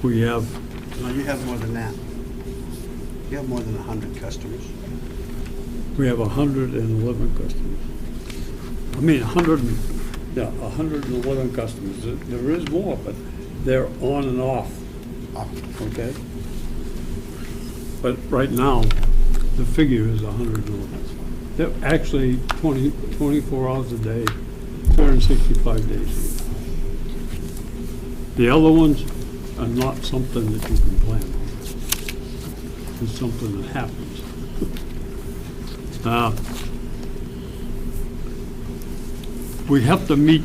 Speaker 13: We have,
Speaker 9: No, you have more than that. You have more than 100 customers.
Speaker 13: we have 111 customers. I mean, 111 customers. There is more, but they're on and off, okay? But right now, the figure is 111. They're actually 24 hours a day, 365 days a year. The other ones are not something that you can plan on. It's something that happens. We have to meet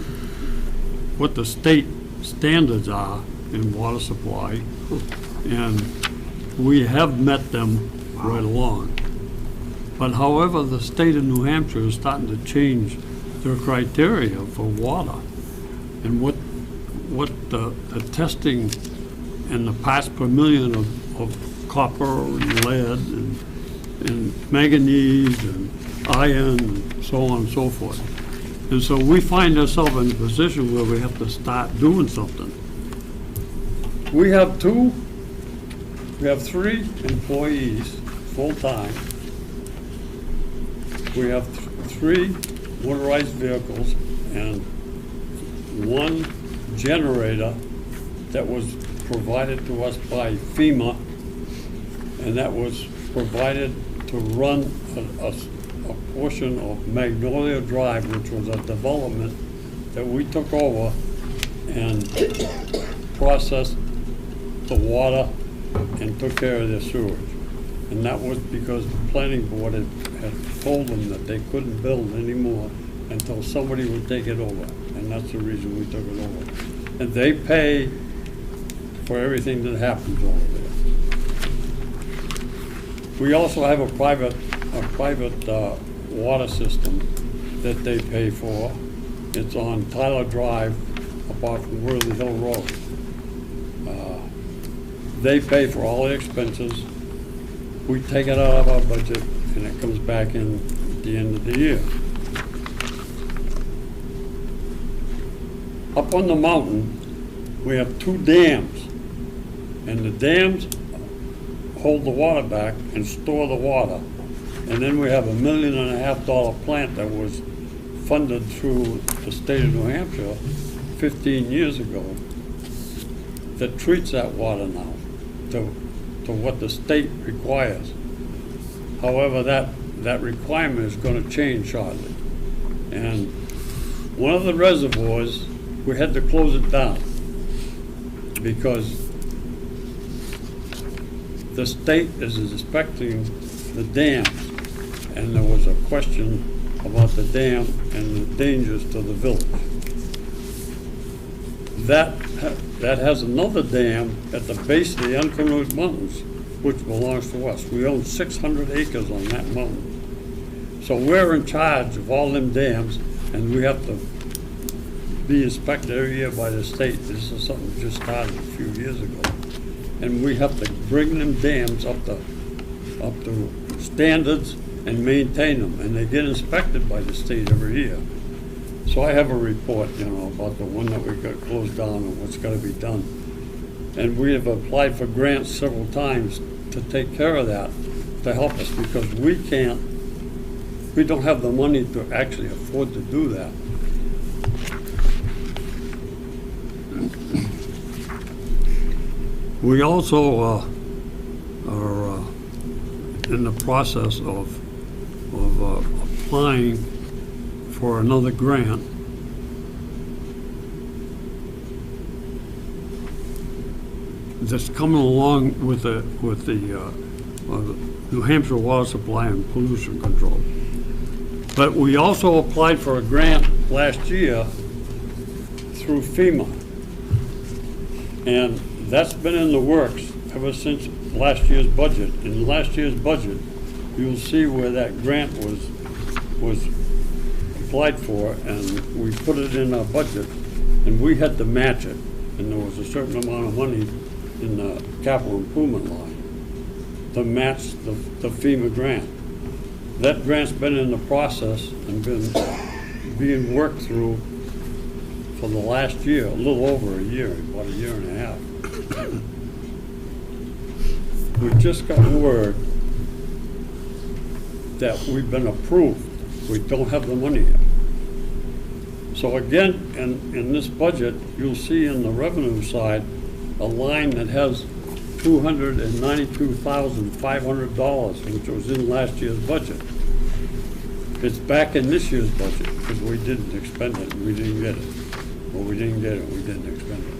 Speaker 13: what the state standards are in water supply, and we have met them right along. But however, the state of New Hampshire is starting to change their criteria for water, and what the testing and the parts per million of copper and lead and manganese and iron and so on and so forth. And so we find ourselves in a position where we have to start doing something. We have 3 employees full-time. We have 3 motorized vehicles and 1 generator that was provided to us by FEMA, and that was provided to run a portion of Magnolia Drive, which was a development that we took over and processed the water and took care of their sewage. And that was because the planning board had told them that they couldn't build anymore until somebody would take it over. And that's the reason we took it over. And they pay for everything that happens over there. We also have a private water system that they pay for. It's on Tyler Drive, apart from Worthy Hill Road. They pay for all the expenses. We take it out of our budget, and it comes back in at the end of the year. Up on the mountain, we have 2 dams, and the dams hold the water back and store the water. And then we have $1.5 million plant that was funded through the state of New Hampshire 15 years ago that treats that water now to what the state requires. However, that requirement is going to change shortly. And one of the reservoirs, we had to close it down because the state is inspecting the dams, and there was a question about the dam and the dangers to the village. That that has another dam at the base of the Uncommon Mountains, which belongs to us. We own 600 acres on that mountain. So we're in charge of all them dams, and we have to be inspected every year by the state. This is something that just started a few years ago. And we have to bring them dams up to standards and maintain them, and they get inspected by the state every year. So I have a report, about the one that we got closed down and what's gotta be done. And we have applied for grants several times to take care of that, to help us, because we don't have the money to actually afford to do that. We also are in the process of applying for another grant that's coming along with the New Hampshire Water Supply and Pollution Control. But we also applied for a grant last year through FEMA. And that's been in the works ever since last year's budget. In last year's budget, you'll see where that grant was applied for, and we put it in our budget, and we had to match it. And there was a certain amount of money in the capital improvement line to match the FEMA grant. That grant's been in the process and been being worked through for the last year, a little over a year, about a year and a half. We just got word that we've been approved. We don't have the money yet. So again, in this budget, you'll see in the revenue side, a line that has $292,500, which was in last year's budget. It's back in this year's budget, because we didn't expend it, we didn't get it. Well, we didn't get it, we didn't expend it.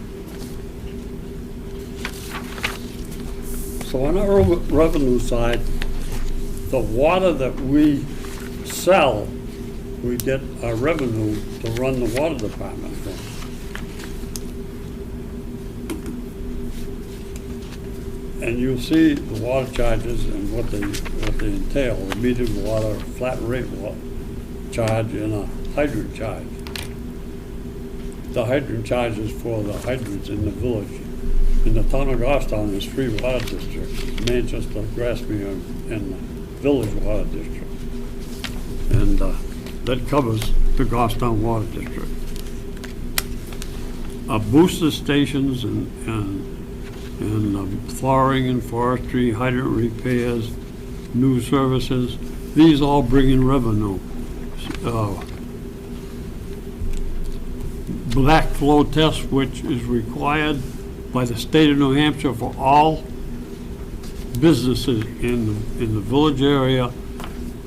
Speaker 13: So on our revenue side, the water that we sell, we get our revenue to run the water department from. And you'll see the water charges and what they entail, the metered water, flat rate water charge, and a hydrant charge. The hydrant charge is for the hydrants in the village. In the town of Goffstown, there's 3 water districts, Manchester, Grassmere, and the Village Water District. And that covers the Goffstown Water District. Booster stations and flooring and forestry, hydrant repairs, new services, these all bring in revenue. Black flow test, which is required by the state of New Hampshire for all businesses in the village area,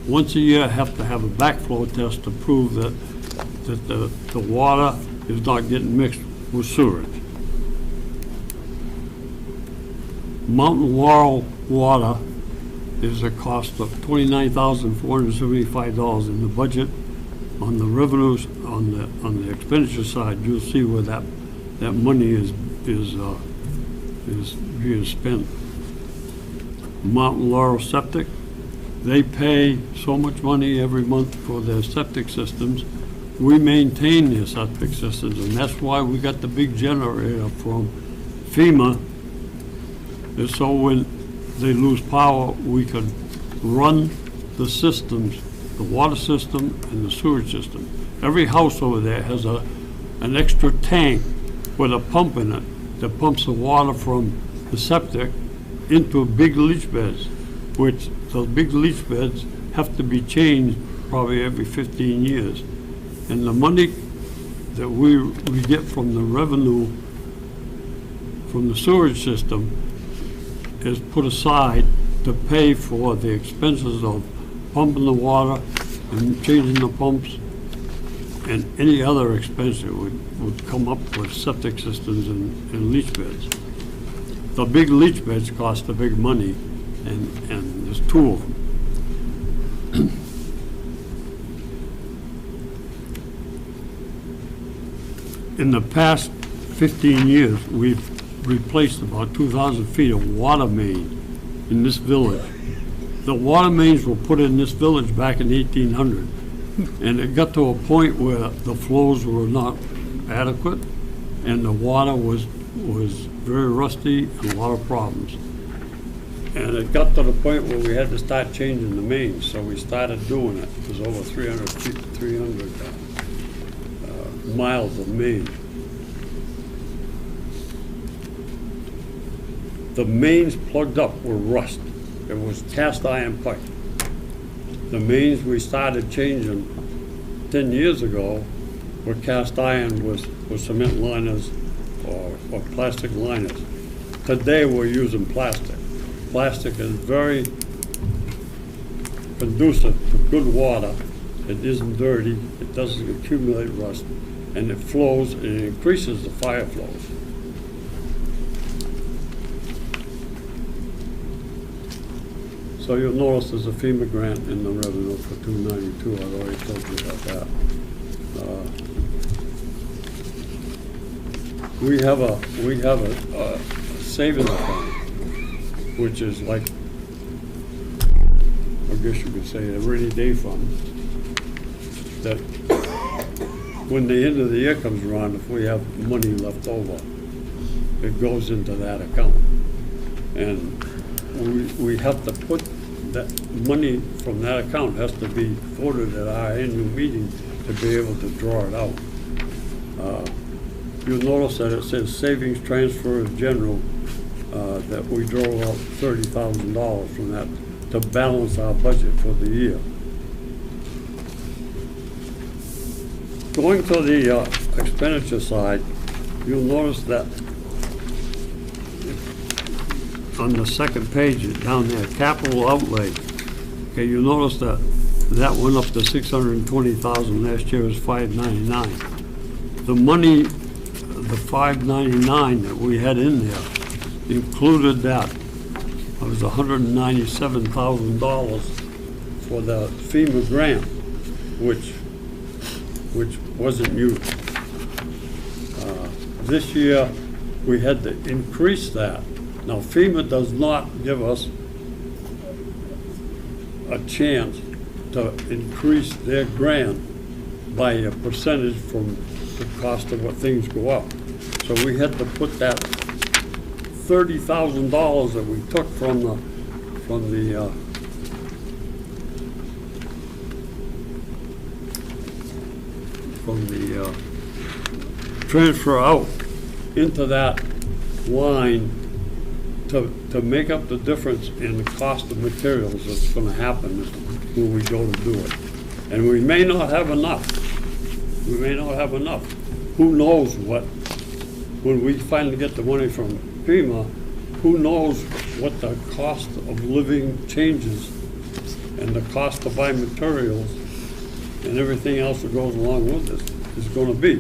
Speaker 13: once a year have to have a backflow test to prove that the water is not getting mixed with sewage. Mountain Laurel water is a cost of $29,475 in the budget. On the revenues, on the expenditure side, you'll see where that money is being spent. Mountain Laurel Septic, they pay so much money every month for their septic systems. We maintain their septic systems, and that's why we got the big generator from FEMA. And so when they lose power, we can run the systems, the water system and the sewage system. Every house over there has an extra tank with a pump in it that pumps the water from the septic into big leach beds, which those big leach beds have to be changed probably every 15 years. And the money that we get from the revenue from the sewage system is put aside to pay for the expenses of pumping the water and changing the pumps and any other expense that would come up with septic systems and leach beds. The big leach beds cost the big money, and there's 2 of them. In the past 15 years, we've replaced about 2,000 feet of water main in this village. The water mains were put in this village back in 1800, and it got to a point where the flows were not adequate, and the water was very rusty and a lot of problems. And it got to the point where we had to start changing the mains, so we started doing it. It was over 300 feet, 300 miles of main. The mains plugged up were rust. It was cast iron pipe. The mains we started changing 10 years ago were cast iron with cement liners or plastic liners. Today, we're using plastic. Plastic is very conducive to good water. It isn't dirty, it doesn't accumulate rust, and it flows, and it increases the fire flows. So you'll notice there's a FEMA grant in the revenue for 292, I've already told you about that. We have a savings account, which is like, I guess you could say, a rainy day fund, that when the end of the year comes around, if we have money left over, it goes into that account. And we have to put that money from that account has to be voted at our annual meeting to be able to draw it out. You'll notice that it says savings transfer general, that we draw out $30,000 from that to balance our budget for the year. Going to the expenditure side, you'll notice that on the second page down there, capital outlay. Okay, you'll notice that went up to $620,000. Last year was $599. The money, the $599 that we had in there included that. It was $197,000 for the FEMA grant, which wasn't used. This year, we had to increase that. Now, FEMA does not give us a chance to increase their grant by a percentage from the cost of what things go up. So we had to put that $30,000 that we took from the transfer out into that line to make up the difference in the cost of materials that's going to happen when we go to do it. And we may not have enough. We may not have enough. Who knows what, when we finally get the money from FEMA, who knows what the cost of living changes and the cost to buy materials and everything else that goes along with this is going to be.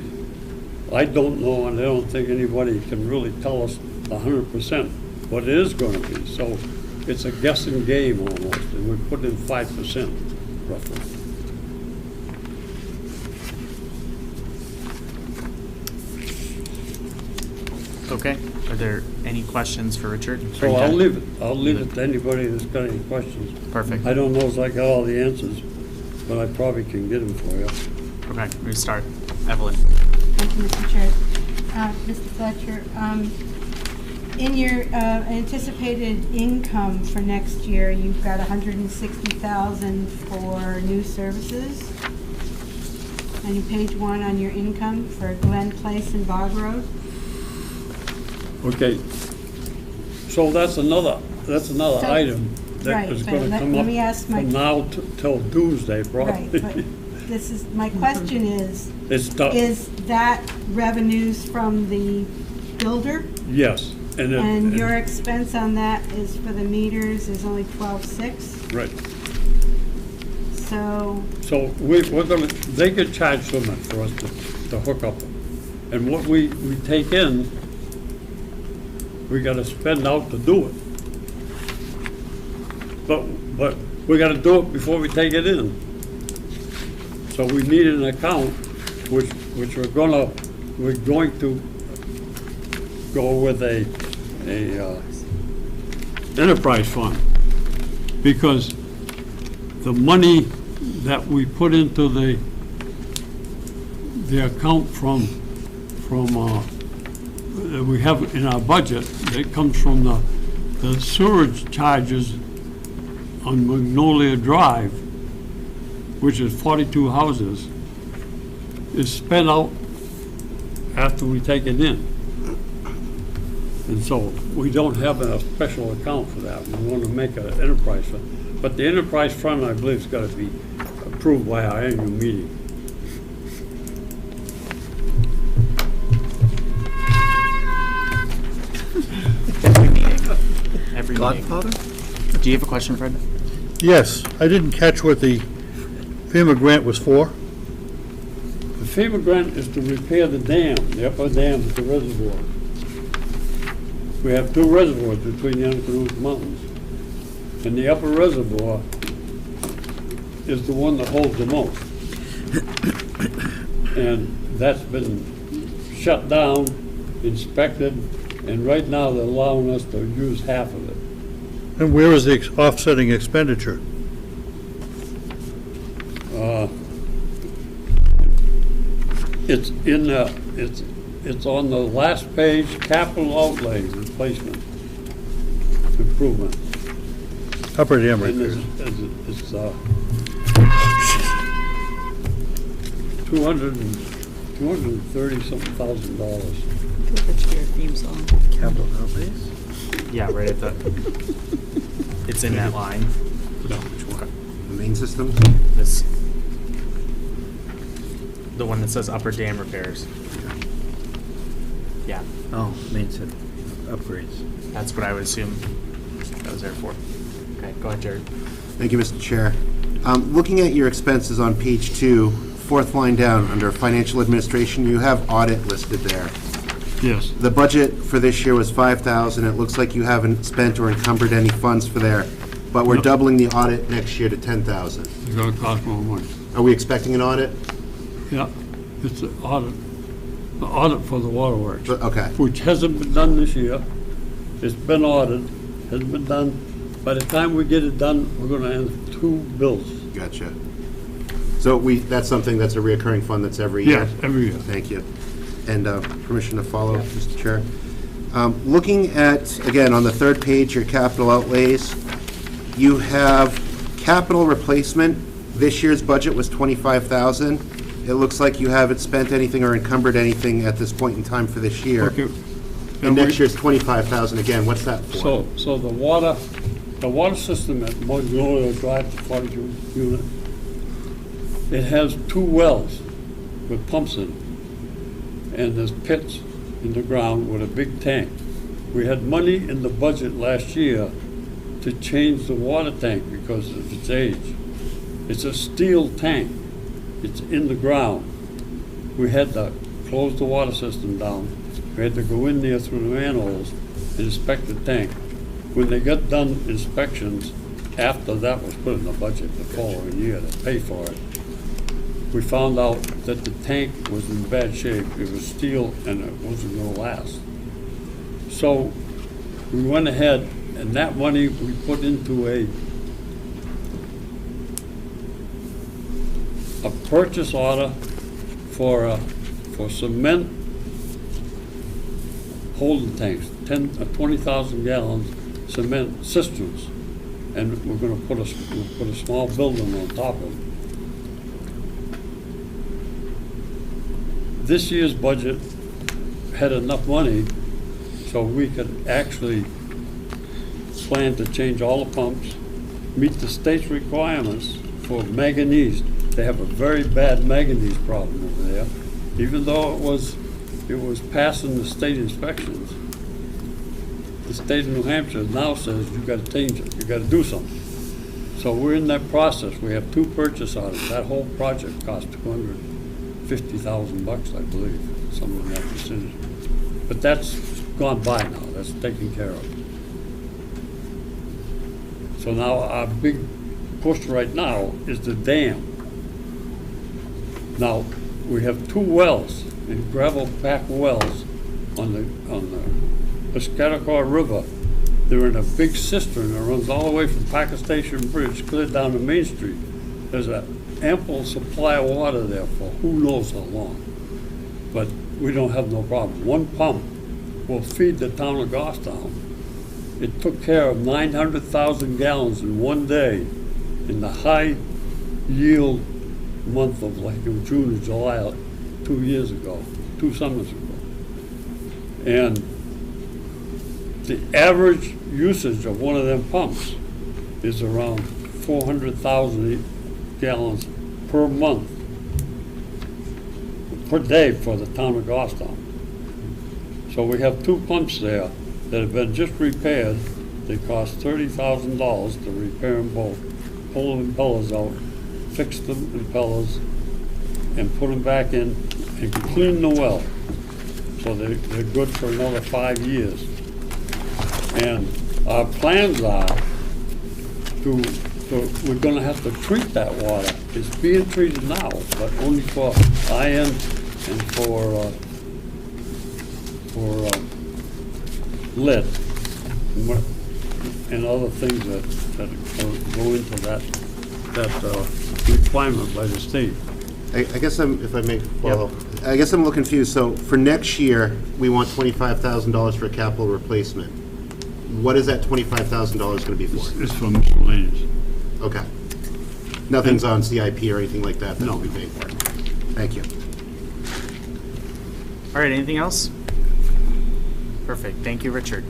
Speaker 13: I don't know, and I don't think anybody can really tell us 100% what it is going to be. So it's a guessing game almost, and we put in 5% roughly.
Speaker 3: Okay, are there any questions for Richard?
Speaker 13: So I'll leave it to anybody that's got any questions.
Speaker 3: Perfect.
Speaker 13: I don't know if I got all the answers, but I probably can get them for you.
Speaker 3: Okay, we start. Evelyn.
Speaker 8: Thank you, Mr. Chair. Mr. Fletcher, in your anticipated income for next year, you've got $160,000 for new services. On page 1 on your income for Glen Place and Bog Road.
Speaker 13: Okay, so that's another item that
Speaker 8: right,
Speaker 13: is
Speaker 8: but
Speaker 13: going to come
Speaker 8: let
Speaker 13: up
Speaker 8: me ask my-
Speaker 13: from now till Tuesday,
Speaker 8: Right,
Speaker 13: probably.
Speaker 8: but this is, my question is,
Speaker 13: It's tough.
Speaker 8: is that revenues from the builder?
Speaker 13: Yes,
Speaker 8: And your expense on that is for the meters is only 12.6?
Speaker 13: right.
Speaker 8: So,
Speaker 13: So we're gonna, they could charge so much for us to hook up. And what we take in, we gotta spend out to do it. But we gotta do it before we take it in. So we need an account which we're going to go with a enterprise fund, because the money that we put into the account from that we have in our budget, that comes from the sewage charges on Magnolia Drive, which is 42 houses, is spent out after we take it in. And so we don't have a special account for that. We want to make an enterprise fund. But the enterprise fund, I believe, has got to be approved by our annual meeting.
Speaker 3: Every meeting. Do you have a question, Fred?
Speaker 4: Yes, I didn't catch what the FEMA grant was for.
Speaker 13: The FEMA grant is to repair the dam, the upper dam at the reservoir. We have two reservoirs between the Uncanooks Mountains. And the upper reservoir is the one that holds the most. And that's been shut down, inspected, and right now they're allowing us to use half of it.
Speaker 4: And where is the offsetting expenditure?
Speaker 13: It's in the, it's on the last page, capital outlay replacement improvement.
Speaker 4: Upper dam
Speaker 13: And
Speaker 4: repairs.
Speaker 13: it's 230-something thousand dollars.
Speaker 1: That should be our theme song.
Speaker 3: Capital outlays? Yeah, right at the, it's in that line.
Speaker 6: The main system?
Speaker 3: This, the one that says upper dam repairs. Yeah,
Speaker 14: Oh, main set upgrades.
Speaker 3: that's what I would assume that was there for. Okay, go ahead, Jared.
Speaker 6: Thank you, Mr. Chair. Looking at your expenses on page 2, fourth line down, under financial administration, you have audit listed there.
Speaker 13: Yes.
Speaker 6: The budget for this year was $5,000. It looks like you haven't spent or encumbered any funds for there, but we're
Speaker 13: Yep.
Speaker 6: doubling the audit next year to $10,000.
Speaker 13: It's gonna cost more money.
Speaker 6: Are we expecting an audit?
Speaker 13: Yeah, it's the audit for the waterworks,
Speaker 6: Okay.
Speaker 13: which hasn't been done this year. It's been audited, hasn't been done. By the time we get it done, we're gonna have 2 bills.
Speaker 6: Gotcha. So that's something that's a reoccurring fund that's every year?
Speaker 13: Yes, every year.
Speaker 6: Thank you. And permission to follow, Mr. Chair. Looking at, again, on the third page, your capital outlays, you have capital replacement. This year's budget was $25,000. It looks like you haven't spent anything or encumbered anything at this point in time for this year.
Speaker 13: Okay.
Speaker 6: And next year's $25,000 again. What's that for?
Speaker 13: So the water system at Magnolia Drive, the 42 unit, it has 2 wells with pumps in, and there's pits in the ground with a big tank. We had money in the budget last year to change the water tank because of its age. It's a steel tank. It's in the ground. We had to close the water system down. We had to go in there through the manholes and inspect the tank. When they got done inspections, after that was put in the budget the following year to pay for it, we found out that the tank was in bad shape. It was steel and it wasn't gonna last. So we went ahead and that money we put into a purchase order for cement holding tanks, 20,000 gallons cement cisterns, and we're going to put a small building on top of it. This year's budget had enough money so we could actually plan to change all the pumps, meet the state's requirements for manganese. They have a very bad manganese problem over there. Even though it was passing the state inspections, the state of New Hampshire now says you got to change it, you got to do something. So we're in that process. We have 2 purchase orders. That whole project cost $250,000, I believe, something in that vicinity. But that's gone by now. That's taken care of. So now our big push right now is the dam. Now, we have 2 wells, and gravel packed wells on the Piscataqua River. They're in a big cistern that runs all the way from Packer Station Bridge clear down to Main Street. There's an ample supply of water there for who knows how long. But we don't have no problem. One pump will feed the town of Goffstown. It took care of 900,000 gallons in one day in the high yield month of like in June or July 2 years ago, 2 summers ago. And the average usage of one of them pumps is around 400,000 gallons per month, per day for the town of Goffstown. So we have 2 pumps there that have been just repaired. They cost $30,000 to repair them both, pull the impellers out, fix the impellers, and put them back in and clean the well. So they're good for another 5 years. And our plans are we're gonna have to treat that water. It's being treated now, but only for iron and for lead and other things that go into that requirement by the state.
Speaker 6: I guess if I may follow, I guess I'm a little confused. So for next year, we want $25,000 for a capital replacement. What is that $25,000 going to be for?
Speaker 13: It's for miscellaneous.
Speaker 6: Okay. Nothing's on CIP or anything like that that'll be paid for. Thank you.
Speaker 3: All right, anything else? Perfect, thank you, Richard.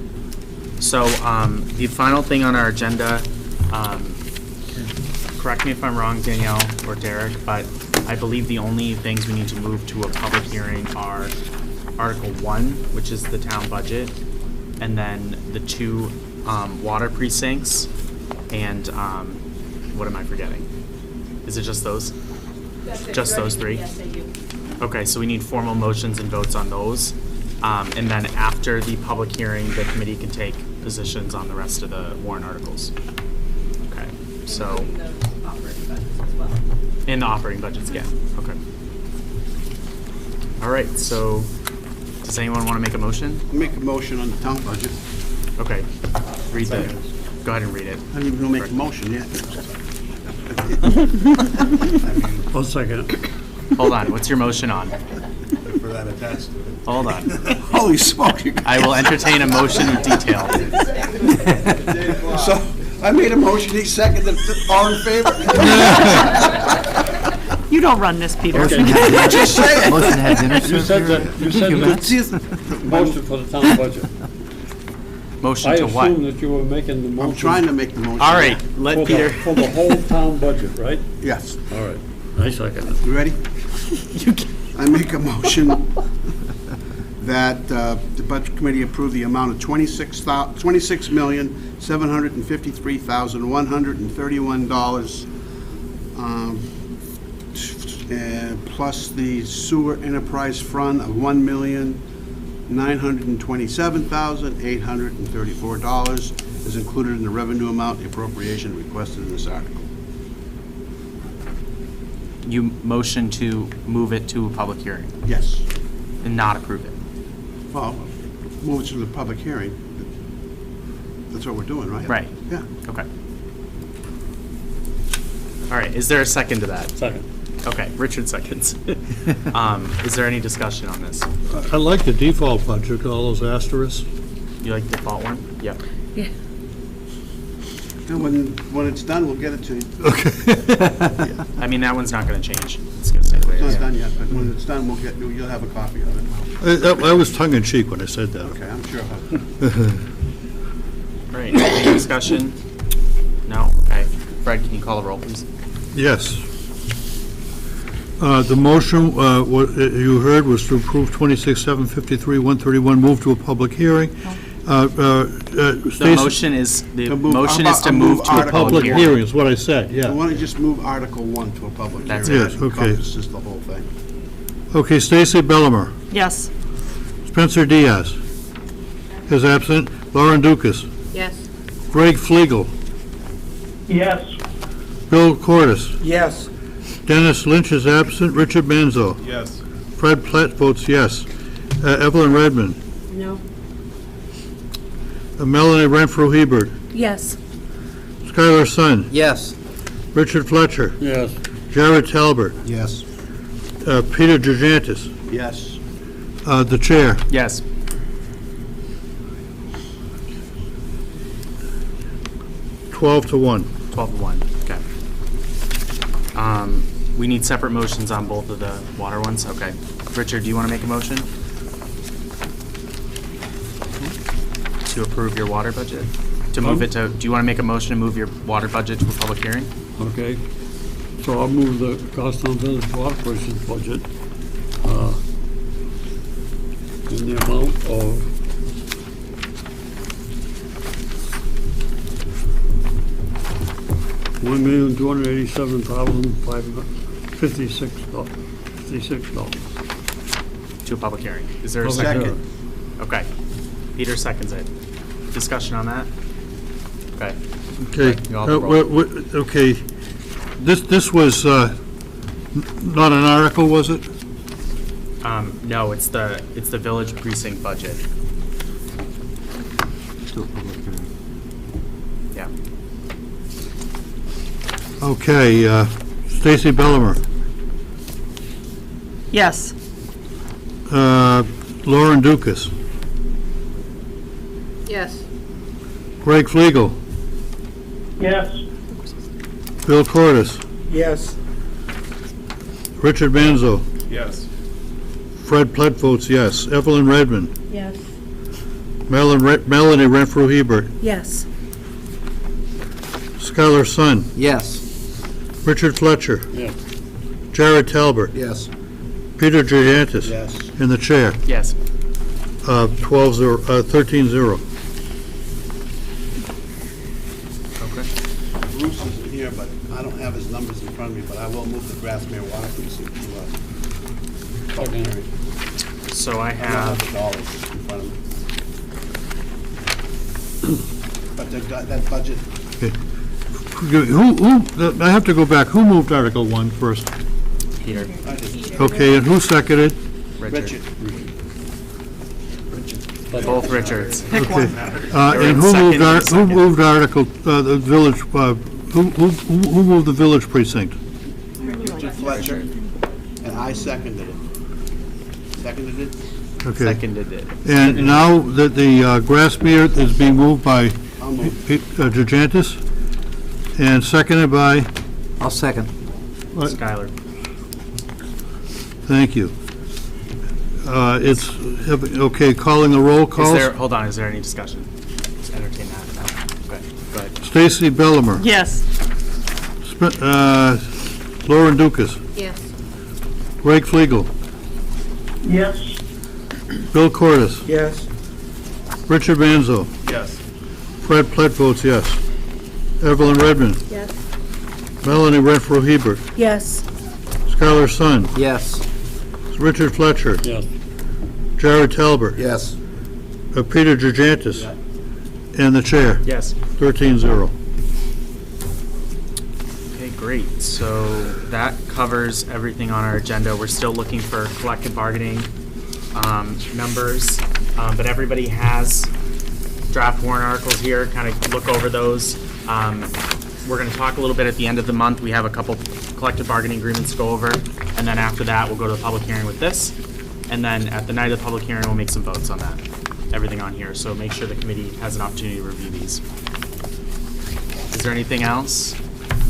Speaker 3: So, the final thing on our agenda, correct me if I'm wrong, Danielle or Derek, but I believe the only things we need to move to a public hearing are Article 1, which is the town budget, and then the 2 water precincts, and what am I forgetting? Is it just those? Just those 3?
Speaker 7: Yes, I do.
Speaker 3: Okay, so we need formal motions and votes on those. And then after the public hearing, the committee can take positions on the rest of the warrant articles. Okay, so.
Speaker 7: The operating budgets as well.
Speaker 3: And the operating budgets, yeah, okay. All right, so does anyone want to make a motion?
Speaker 9: Make a motion on the town budget.
Speaker 3: Okay, go ahead and read it.
Speaker 9: I didn't even make a motion yet.
Speaker 13: I'll second it.
Speaker 3: Hold on, what's your motion on?
Speaker 9: For that attached to it.
Speaker 3: Hold on.
Speaker 9: Holy smoke.
Speaker 3: I will entertain a motion in detail.
Speaker 9: So, I made a motion, he seconded it, all in favor?
Speaker 1: You don't run this, Peter.
Speaker 9: Just say it.
Speaker 14: Motion to have dinner
Speaker 13: You said that, you said that motion for the town budget.
Speaker 3: Motion
Speaker 13: I
Speaker 3: to what?
Speaker 13: assume that you were making the motion.
Speaker 9: I'm trying to make the motion.
Speaker 3: All right, let
Speaker 13: for
Speaker 3: Peter.
Speaker 13: For the whole town budget, right?
Speaker 9: Yes.
Speaker 13: All right, I second it.
Speaker 9: You ready? I make a motion that the Budget Committee approve the amount of $26,753,131, plus the Sewer Enterprise Fund of $1,927,834 is included in the revenue amount, the appropriation requested in this article.
Speaker 3: You motion to move it to a public hearing
Speaker 9: Yes.
Speaker 3: and not approve it.
Speaker 9: Well, move it to the public hearing. That's what we're doing, right?
Speaker 3: Right.
Speaker 9: Yeah.
Speaker 3: Okay. All right, is there a second to that?
Speaker 13: Second.
Speaker 3: Okay, Richard seconds. Is there any discussion on this?
Speaker 4: I like the default budget, all those asterisks.
Speaker 3: You like the default one? Yep.
Speaker 9: And when it's done, we'll get it to you.
Speaker 3: I mean, that one's not gonna change. It's gonna stay the way it
Speaker 9: It's
Speaker 3: is.
Speaker 9: not done yet, but when it's done, you'll have a copy of it.
Speaker 4: I was tongue-in-cheek when I said that.
Speaker 9: Okay, I'm sure.
Speaker 3: All right, any discussion? No? Okay. Fred, can you call the roll, please?
Speaker 4: Yes. The motion, what you heard was to approve 26,753,131, move to a public hearing.
Speaker 3: The motion is to move to a
Speaker 4: Public hearing is what I said,
Speaker 9: I
Speaker 4: yeah.
Speaker 9: want to just move Article 1 to a public hearing.
Speaker 3: That's
Speaker 4: it. Yes, okay.
Speaker 9: Encompasses the whole thing.
Speaker 4: Okay, Stacy Bellimer,
Speaker 1: Yes.
Speaker 4: Spencer Diaz is absent, Lauren Dukas,
Speaker 7: Yes.
Speaker 4: Greg Flegel,
Speaker 5: Yes.
Speaker 4: Bill Cordes,
Speaker 14: Yes.
Speaker 4: Dennis Lynch is absent, Richard Manzo,
Speaker 11: Yes.
Speaker 4: Fred Platt votes yes, Evelyn Redmond,
Speaker 8: No.
Speaker 4: Melanie Renfro Hebert,
Speaker 10: Yes.
Speaker 4: Skylar Sun,
Speaker 14: Yes.
Speaker 4: Richard Fletcher,
Speaker 13: Yes.
Speaker 4: Jared Talbot,
Speaker 9: Yes.
Speaker 4: Peter Georgantis,
Speaker 9: Yes.
Speaker 4: the chair.
Speaker 3: Yes.
Speaker 4: Twelve to 1.
Speaker 3: 12 to 1, okay. We need separate motions on both of the water ones, okay. Richard, do you want to make a motion? To approve your water budget? To move it to, do you want to make a motion to move your water budget to a public hearing?
Speaker 13: Okay. So I'll move the Goffstown Village Water Commission's budget in the amount of $1,287,556.
Speaker 3: To a public hearing. Is there a
Speaker 13: Public
Speaker 3: second?
Speaker 13: hearing.
Speaker 3: Okay. Peter seconds it. Discussion on that? Okay.
Speaker 4: Okay,
Speaker 3: You all have the roll.
Speaker 4: okay, this was not an article, was it?
Speaker 3: No, it's the village precinct budget. Yeah.
Speaker 4: Okay, Stacy Bellimer,
Speaker 1: Yes.
Speaker 4: Lauren Dukas,
Speaker 7: Yes.
Speaker 4: Greg Flegel,
Speaker 5: Yes.
Speaker 4: Bill Cordes,
Speaker 2: Yes.
Speaker 4: Richard Manzo,
Speaker 11: Yes.
Speaker 4: Fred Plett votes yes, Evelyn Redmond,
Speaker 8: Yes.
Speaker 4: Melanie Renfro Hebert,
Speaker 10: Yes.
Speaker 4: Skylar Sun,
Speaker 14: Yes.
Speaker 4: Richard Fletcher,
Speaker 13: Yes.
Speaker 4: Jared Talbot,
Speaker 9: Yes.
Speaker 4: Peter Georgantis,
Speaker 9: Yes.
Speaker 4: and the chair,
Speaker 3: Yes.
Speaker 4: 13-0.
Speaker 3: Okay.
Speaker 9: Bruce isn't here, but I don't have his numbers in front of me, but I will move the Grassmere Water Precinct to public hearing.
Speaker 3: So I
Speaker 9: I don't
Speaker 3: have,
Speaker 9: have the dollars in front of me. But that budget,
Speaker 4: I have to go back, who moved Article 1 first?
Speaker 3: Peter,
Speaker 9: I did.
Speaker 4: Okay, and who seconded?
Speaker 3: Richard.
Speaker 9: Richard.
Speaker 3: Both Richards.
Speaker 1: Pick
Speaker 4: Okay.
Speaker 1: one.
Speaker 4: And who
Speaker 3: Second,
Speaker 4: moved, who
Speaker 3: second.
Speaker 4: moved Article, the village, who moved the village precinct?
Speaker 9: Richard Fletcher, and I seconded it. Seconded it?
Speaker 4: Okay.
Speaker 3: Seconded it.
Speaker 4: And now that the Grassmere is being moved by
Speaker 9: I'll move.
Speaker 4: Georgantis, and seconded by,
Speaker 14: I'll second.
Speaker 3: Skylar.
Speaker 4: thank you. It's, okay, calling the roll
Speaker 3: Is
Speaker 4: calls.
Speaker 3: there, hold on, is there any discussion? Just entertain that. No. Okay, go ahead.
Speaker 4: Stacy Bellimer,
Speaker 1: Yes.
Speaker 4: Lauren Dukas,
Speaker 7: Yes.
Speaker 4: Greg Flegel,
Speaker 5: Yes.
Speaker 4: Bill Cordes,
Speaker 2: Yes.
Speaker 4: Richard Manzo,
Speaker 11: Yes.
Speaker 4: Fred Plett votes yes. Evelyn Redmond,
Speaker 8: Yes.
Speaker 4: Melanie Renfro Hebert,
Speaker 10: Yes.
Speaker 4: Skylar Sun,
Speaker 14: Yes.
Speaker 4: Richard Fletcher,
Speaker 13: Yes.
Speaker 4: Jared Talbot,
Speaker 9: Yes.
Speaker 4: Peter Georgantis, and the chair,
Speaker 3: Yes.
Speaker 4: 13-0.
Speaker 3: Okay, great. So that covers everything on our agenda. We're still looking for collective bargaining numbers, but everybody has draft warrant articles here. Kind of look over those. We're going to talk a little bit at the end of the month. We have a couple collective bargaining agreements to go over, and then after that, we'll go to the public hearing with this. And then at the night of the public hearing, we'll make some votes on that, everything on here. So make sure the committee has an opportunity to review these. Is there anything else?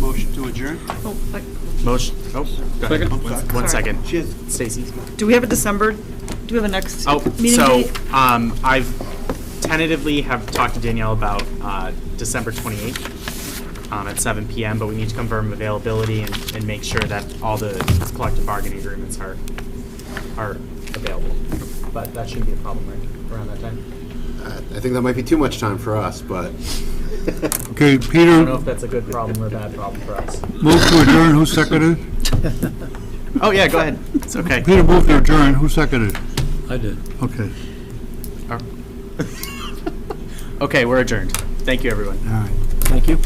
Speaker 9: Motion to adjourn?
Speaker 3: Motion, go ahead.
Speaker 13: Second.
Speaker 3: One second.
Speaker 9: Cheers.
Speaker 3: Stacy?
Speaker 1: Do we have a December, do we have a next
Speaker 3: Oh,
Speaker 1: meeting
Speaker 3: so,
Speaker 1: date?
Speaker 3: I've tentatively have talked to Danielle about, December 28th, at 7 PM, but we need to confirm availability and make sure that all the collective bargaining agreements are available. But that shouldn't be a problem, right, around that time?
Speaker 6: I think that might be too much time for us, but
Speaker 4: Okay,
Speaker 3: I don't know
Speaker 4: Peter,
Speaker 3: if that's a good problem or a bad problem for us.
Speaker 4: move to adjourn, who seconded?
Speaker 3: Oh, yeah, go ahead. It's okay.
Speaker 4: Peter moved to adjourn, who seconded?
Speaker 13: I did.
Speaker 4: Okay.
Speaker 3: Okay, we're adjourned. Thank you, everyone.
Speaker 14: All right. Thank you.